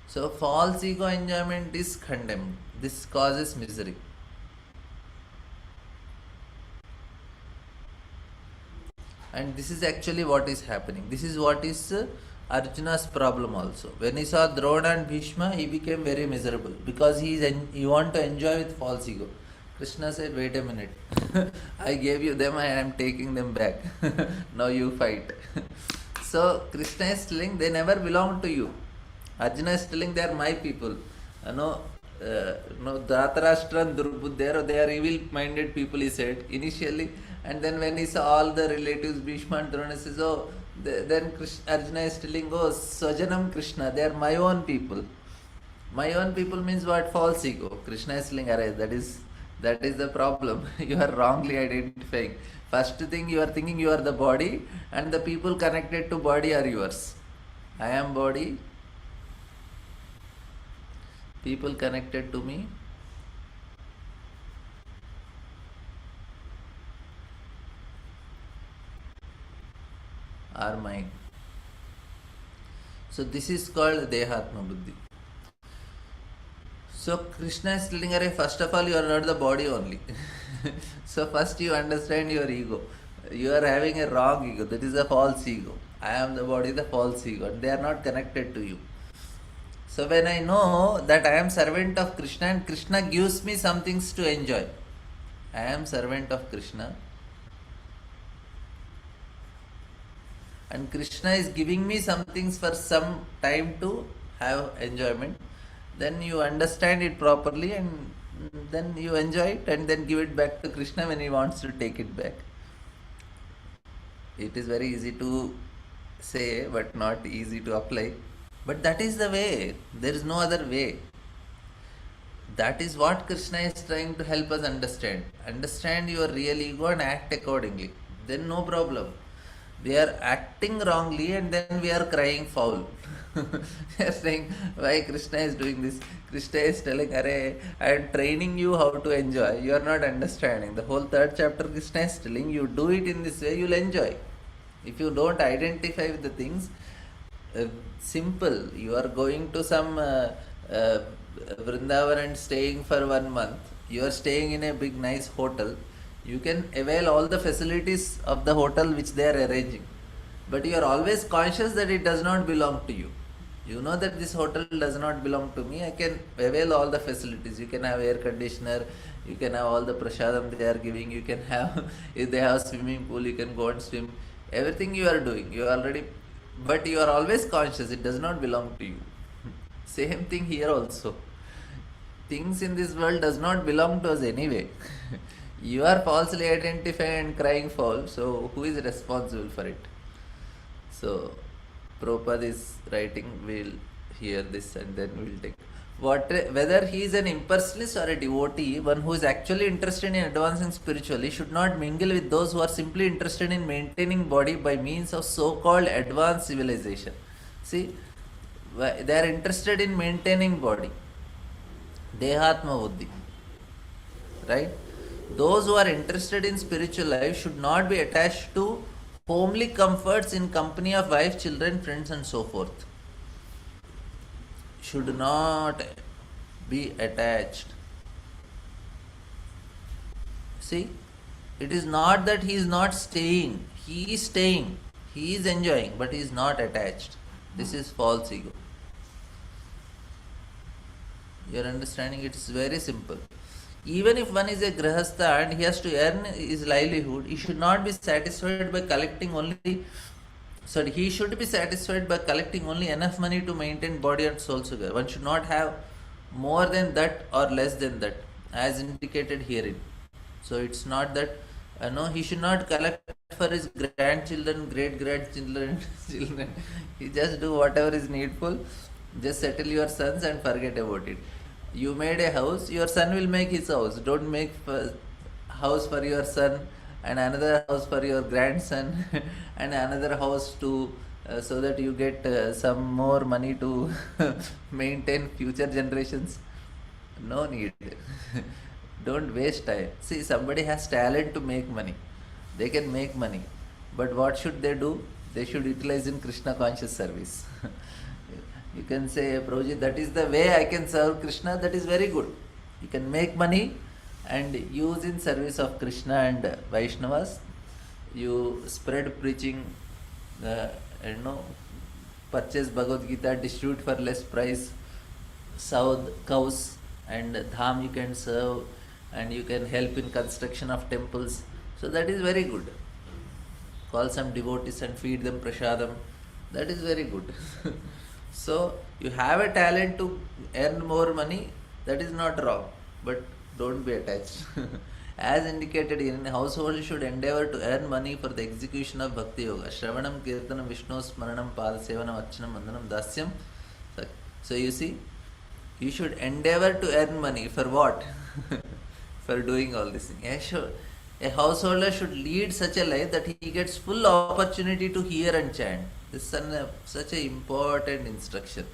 So false ego enjoyment is condemned. This causes misery. And this is actually what is happening. This is what is Arjuna's problem also. When he saw Drona and Bhishma, he became very miserable because he want to enjoy with false ego. Krishna said, "Wait a minute, I gave you them, I am taking them back. Now you fight." So Krishna is telling they never belong to you. Arjuna is telling they are my people. No, Dhritarashtra and Durbuddha, they are evil-minded people, he said initially. And then when he saw all the relatives, Bhishma and Drona, says, "Oh, then Arjuna is telling, oh, Swajanam Krishna, they are my own people." My own people means what? False ego. Krishna is telling, "Arey, that is the problem. You are wrongly identifying. First thing, you are thinking you are the body, and the people connected to body are yours. I am body. People connected to me are mine." So this is called Dehatma Buddhi. So Krishna is telling, "Arey, first of all, you are not the body only." So first you understand your ego. You are having a wrong ego. That is a false ego. I am the body, the false ego. They are not connected to you. So when I know that I am servant of Krishna and Krishna gives me some things to enjoy, I am servant of Krishna and Krishna is giving me some things for some time to have enjoyment, then you understand it properly and then you enjoy it and then give it back to Krishna when he wants to take it back. It is very easy to say but not easy to apply. But that is the way. There is no other way. That is what Krishna is trying to help us understand. Understand your real ego and act accordingly. Then no problem. We are acting wrongly and then we are crying foul. We are saying, why Krishna is doing this? Krishna is telling, "Arey, I am training you how to enjoy." You are not understanding. The whole third chapter Krishna is telling you, do it in this way, you will enjoy. If you don't identify with the things, simple. You are going to some Vrindavan and staying for 1 month. You are staying in a big nice hotel. You can avail all the facilities of the hotel which they are arranging. But you are always conscious that it does not belong to you. You know that this hotel does not belong to me. I can avail all the facilities. You can have air conditioner. You can have all the prasadam they are giving. You can have, if they have swimming pool, you can go and swim. Everything you are doing. You already, but you are always conscious. It does not belong to you. Same thing here also. Things in this world does not belong to us anyway. You are falsely identifying and crying foul. So who is responsible for it? So Prabhupada is writing, we'll hear this and then we'll take. Whether he is an impersonalist or a devotee, one who is actually interested in advancing spiritually should not mingle with those who are simply interested in maintaining body by means of so-called advanced civilization. See, they are interested in maintaining body. Dehatma Buddhi. Right? Those who are interested in spiritual life should not be attached to homely comforts in company of wife, children, friends and so forth. Should not be attached. See, it is not that he is not staying. He is staying. He is enjoying, but he is not attached. This is false ego. You are understanding? It is very simple. Even if one is a grahastha and he has to earn his livelihood, he should not be satisfied by collecting only. Sorry, he should be satisfied by collecting only enough money to maintain body and soul together. One should not have more than that or less than that, as indicated herein. So it's not that no, he should not collect for his grandchildren, great grandchildren, children. He just do whatever is needful. Just settle your sons and forget about it. You made a house, your son will make his house. Don't make house for your son and another house for your grandson and another house to so that you get some more money to maintain future generations. No need. Don't waste time. See, somebody has talent to make money. They can make money. But what should they do? They should utilize in Krishna conscious service. You can say, Prabhuji, that is the way I can serve Krishna. That is very good. You can make money and use in service of Krishna and Vaishnavas. You spread preaching, purchase Bhagavad Gita, distribute for less price, serve cows, and dham you can serve, and you can help in construction of temples. So that is very good. Call some devotees and feed them prasadam. That is very good. So you have a talent to earn more money, that is not wrong, but don't be attached. As indicated in household should endeavor to earn money for the execution of bhakti yoga. Shravanam, kirtanam, Vishnu, smaranam, padasevanam, archanam, vandanam, dasyam. So you see, you should endeavor to earn money for what? For doing all this thing. Yeah, sure. A householder should lead such a life that he gets full opportunity to hear and chant. This is such an important instruction.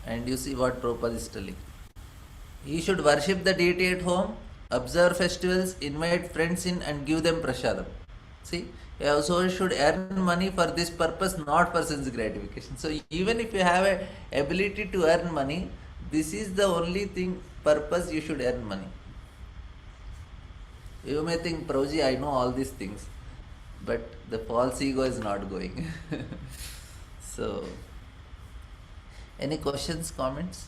And you see what Prabhupada is telling. He should worship the deity at home, observe festivals, invite friends in, and give them prasadam. See, a household should earn money for this purpose, not for sense gratification. So even if you have a ability to earn money, this is the only thing purpose you should earn money. You may think, Prabhuji, I know all these things, but the false ego is not going. So, any questions, comments?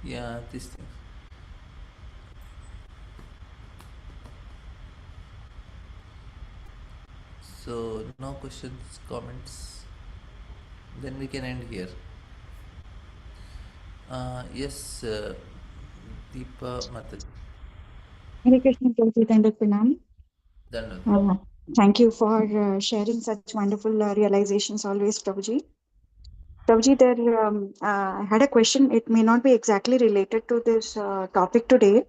Yeah, these things. So, no questions, comments. Then we can end here. Yes, Deepa Mataji. Hare Krishna, Prabhuji, Dandavat Pranam. Done. Thank you for sharing such wonderful realizations always, Prabhuji. Prabhuji, I had a question. It may not be exactly related to this topic today,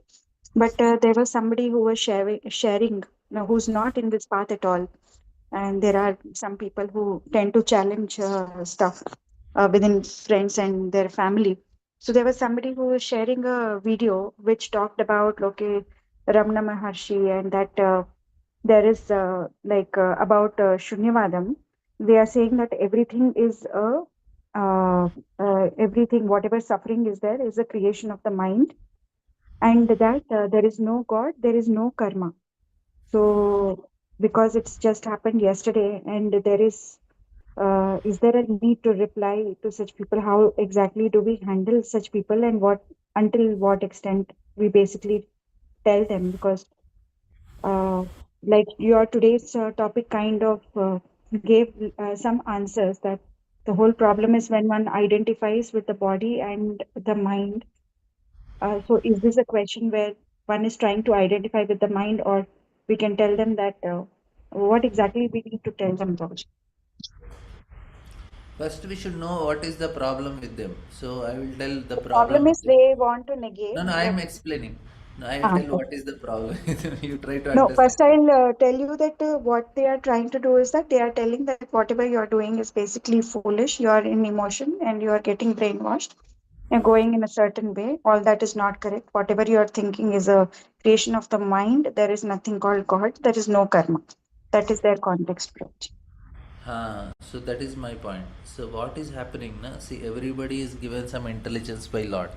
but there was somebody who was sharing, who's not in this path at all. And there are some people who tend to challenge stuff within friends and their family. So there was somebody who was sharing a video which talked about, okay, Ramana Maharshi, and that there is about Shunyavadam. They are saying that everything is everything, whatever suffering is there, is a creation of the mind, and that there is no God, there is no karma. So, because it's just happened yesterday, and is there a need to reply to such people? How exactly do we handle such people, and until what extent we basically tell them? Because, like your today's topic kind of gave some answers that the whole problem is when one identifies with the body and the mind. So is this a question where one is trying to identify with the mind, or we can tell them that what exactly we need to tell them about? First, we should know what is the problem with them. So, I will tell the The problem problem with is them. they want to No, negate no, I that. am explaining. No, I will tell Okay. what is the problem. You try to No, understand. first I'll tell you that what they are trying to do is that they are telling that whatever you're doing is basically foolish. You are in emotion and you are getting brainwashed and going in a certain way. All that is not correct. Whatever you are thinking is a creation of the mind. There is nothing called God. There is no karma. That is their context approach. So that is my point. So what is happening now? See, everybody is given some intelligence by Lord.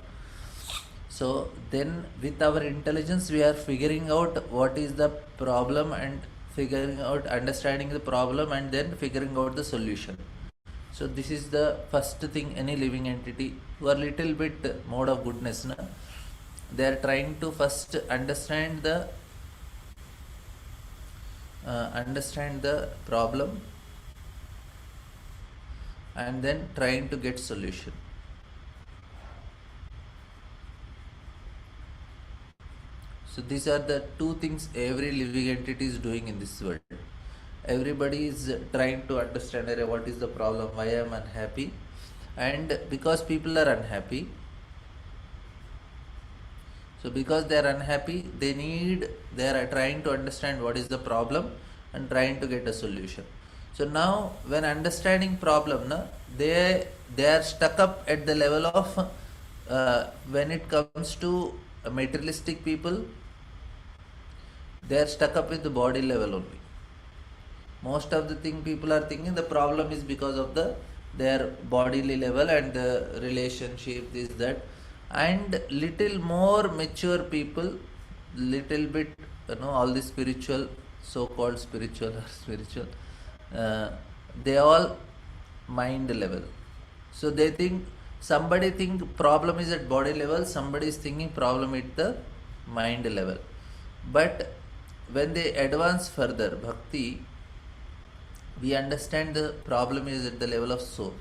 So then with our intelligence we are figuring out what is the problem and figuring out understanding the problem and then figuring out the solution. So this is the first thing any living entity who are little bit mode of goodness, na? They are trying to first understand the problem and then trying to get solution. So these are the two things every living entity is doing in this world. Everybody is trying to understand what is the problem, why I am unhappy, and because people are unhappy. So because they are unhappy, they are trying to understand what is the problem and trying to get a solution. So now when understanding problem, they are stuck up at the level of when it comes to materialistic people, they are stuck up with the body level only. Most of the thing people are thinking the problem is because of their bodily level and the relationship, this, that. And little more mature people, little bit, all the spiritual, so-called spiritual or spiritual, uh, they all mind level. So they think, somebody think problem is at body level, somebody is thinking problem at the mind level. But when they advance further, bhakti, we understand the problem is at the level of soul.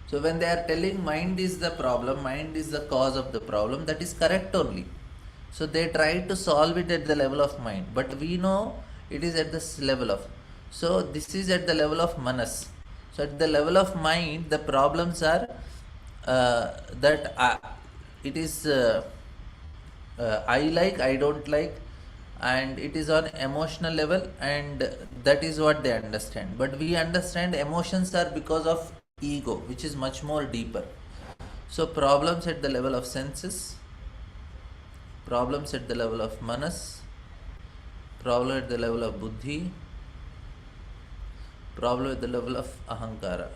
So when they are telling mind is the problem, mind is the cause of the problem, that is correct only. So they try to solve it at the level of mind, but we know it is at this level of. So this is at the level of manas. So at the level of mind, the problems are that it is I like, I don't like, and it is on emotional level, and that is what they understand. But we understand emotions are because of ego, which is much more deeper. So problems at the level of senses, problems at the level of manas, problem at the level of buddhi, problem at the level of ahankara.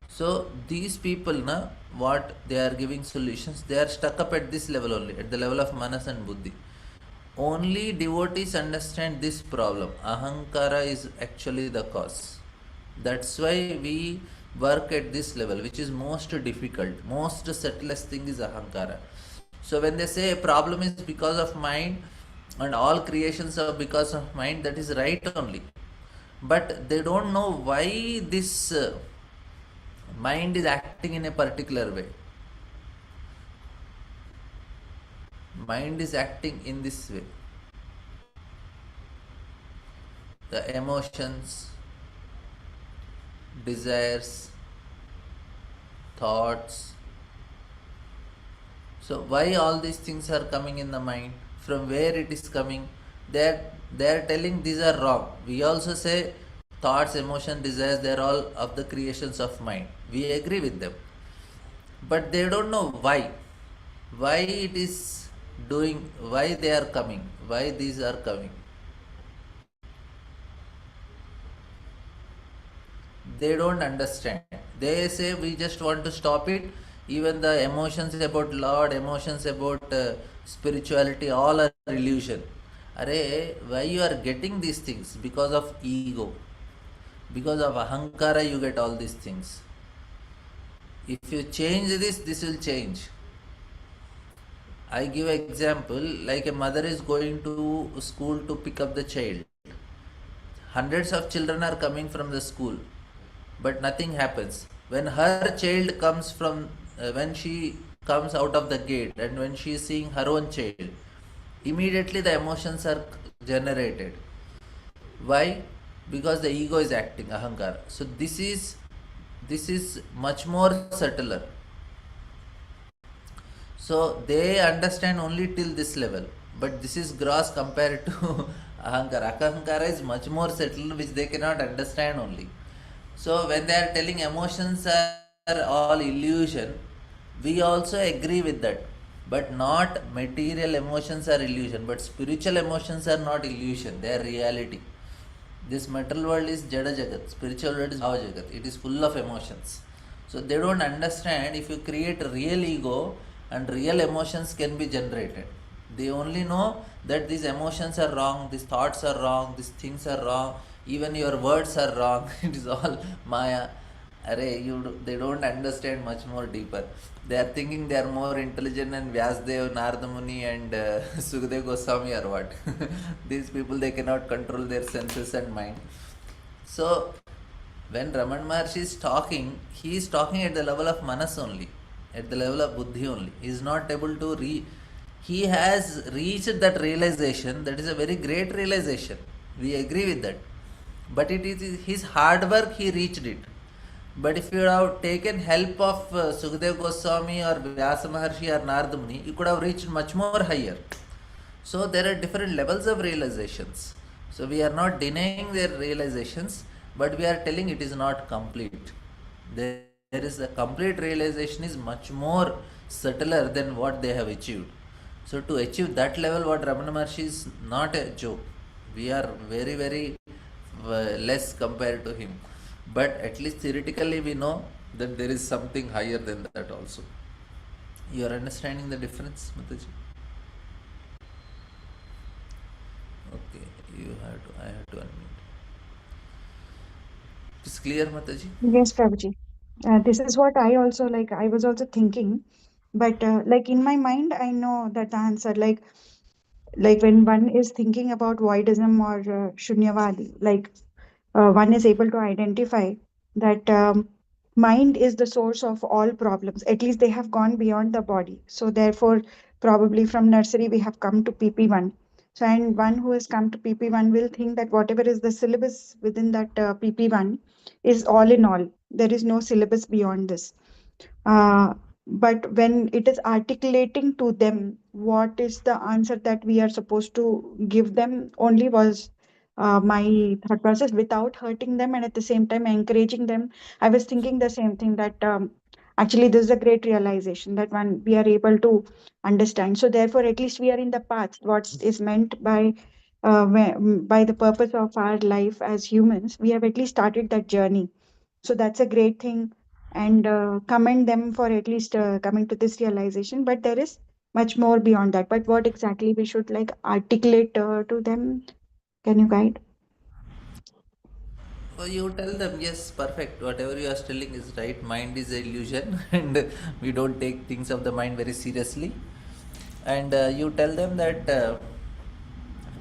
So these people, what they are giving solutions, they are stuck up at this level only, at the level of manas and buddhi. Only devotees understand this problem. Ahankara is actually the cause. That's why we work at this level, which is most difficult. Most subtlest thing is ahankara. So when they say a problem is because of mind and all creations are because of mind, that is right only. But they don't know why this mind is acting in a particular way. Mind is acting in this way. The emotions, desires, thoughts. So why all these things are coming in the mind? From where it is coming? They're telling these are wrong. We also say thoughts, emotion, desires, they're all of the creations of mind. We agree with them. But they don't know why. Why it is doing, why they are coming, why these are coming. They don't understand. They say we just want to stop it. Even the emotions about Lord, emotions about spirituality, all are illusion. Arey, why you are getting these things? Because of ego. Because of ahankara you get all these things. If you change this, this will change. I give an example, like a mother is going to school to pick up the child. Hundreds of children are coming from the school, but nothing happens. When her child comes from, when she comes out of the gate and when she is seeing her own child, immediately the emotions are generated. Why? Because the ego is acting, ahankara. So this is much more subtler. So they understand only till this level, but this is gross compared to ahankara. Ahankara is much more subtle, which they cannot understand only. So when they are telling emotions are all illusion, we also agree with that. But not material emotions are illusion, but spiritual emotions are not illusion, they are reality. This material world is Jada Jagat, spiritual world is Bhava Jagat. It is full of emotions. So they don't understand if you create a real ego and real emotions can be generated. They only know that these emotions are wrong, these thoughts are wrong, these things are wrong, even your words are wrong. It is all Maya. They don't understand much more deeper. They are thinking they are more intelligent and Vyasdev, Narada Muni and Sukadev Goswami or what. These people, they cannot control their senses and mind. So when Raman Maharshi is talking, he is talking at the level of manas only, at the level of buddhi only. He is not able to he has reached that realization. That is a very great realization. We agree with that. But it is his hard work, he reached it. But if you have taken help of Sukadev Goswami or Vyasa Maharshi or Narada Muni, you could have reached much more higher. So there are different levels of realizations. So we are not denying their realizations, but we are telling it is not complete. There is a complete realization is much more subtler than what they have achieved. So to achieve that level, what Ramana Maharshi is not a joke. We are very, very less compared to him. But at least theoretically, we know that there is something higher than that also. You are understanding the difference, Mataji? Okay, I have to unmute. It's clear, Mataji? Yes, Prabhuji. This is what I also like. I was also thinking, but like in my mind, I know that the answer. Like when one is thinking about voidism or shunyavadi, like one is able to identify that mind is the source of all problems. At least they have gone beyond the body. So therefore, probably from nursery we have come to PP1. So and one who has come to PP1 will think that whatever is the syllabus within that PP1 is all in all. There is no syllabus beyond this. But when it is articulating to them what is the answer that we are supposed to give them, only was my thought process without hurting them and at the same time encouraging them. I was thinking the same thing that actually this is a great realization that when we are able to understand. So therefore, at least we are in the path. What is meant by the purpose of our life as humans, we have at least started that journey. So that's a great thing, and commend them for at least coming to this realization. But there is much more beyond that. But what exactly we should like articulate to them? Can you guide? You tell them, yes, perfect. Whatever you are telling is right. Mind is an illusion, and we don't take things of the mind very seriously. And you tell them that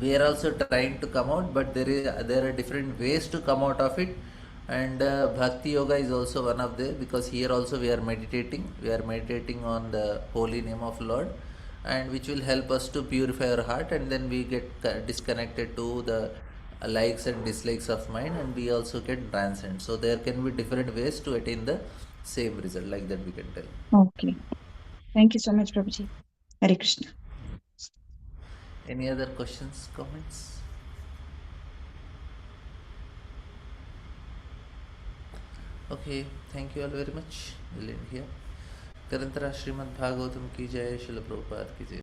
we are also trying to come out, but there are different ways to come out of it. And Bhakti Yoga is also one of them, because here also we are meditating. We are meditating on the holy name of Lord, and which will help us to purify our heart, and then we get disconnected to the likes and dislikes of mind, and we also get transcend. So there can be different ways to attain the same result, like that we can tell. Okay. Thank you so much, Prabhuji. Hare Krishna. Any other questions, comments? Okay, thank you all very much. We'll end here. Tarantara Srimad Bhagavatam ki jai, Srila Prabhupada ki jai.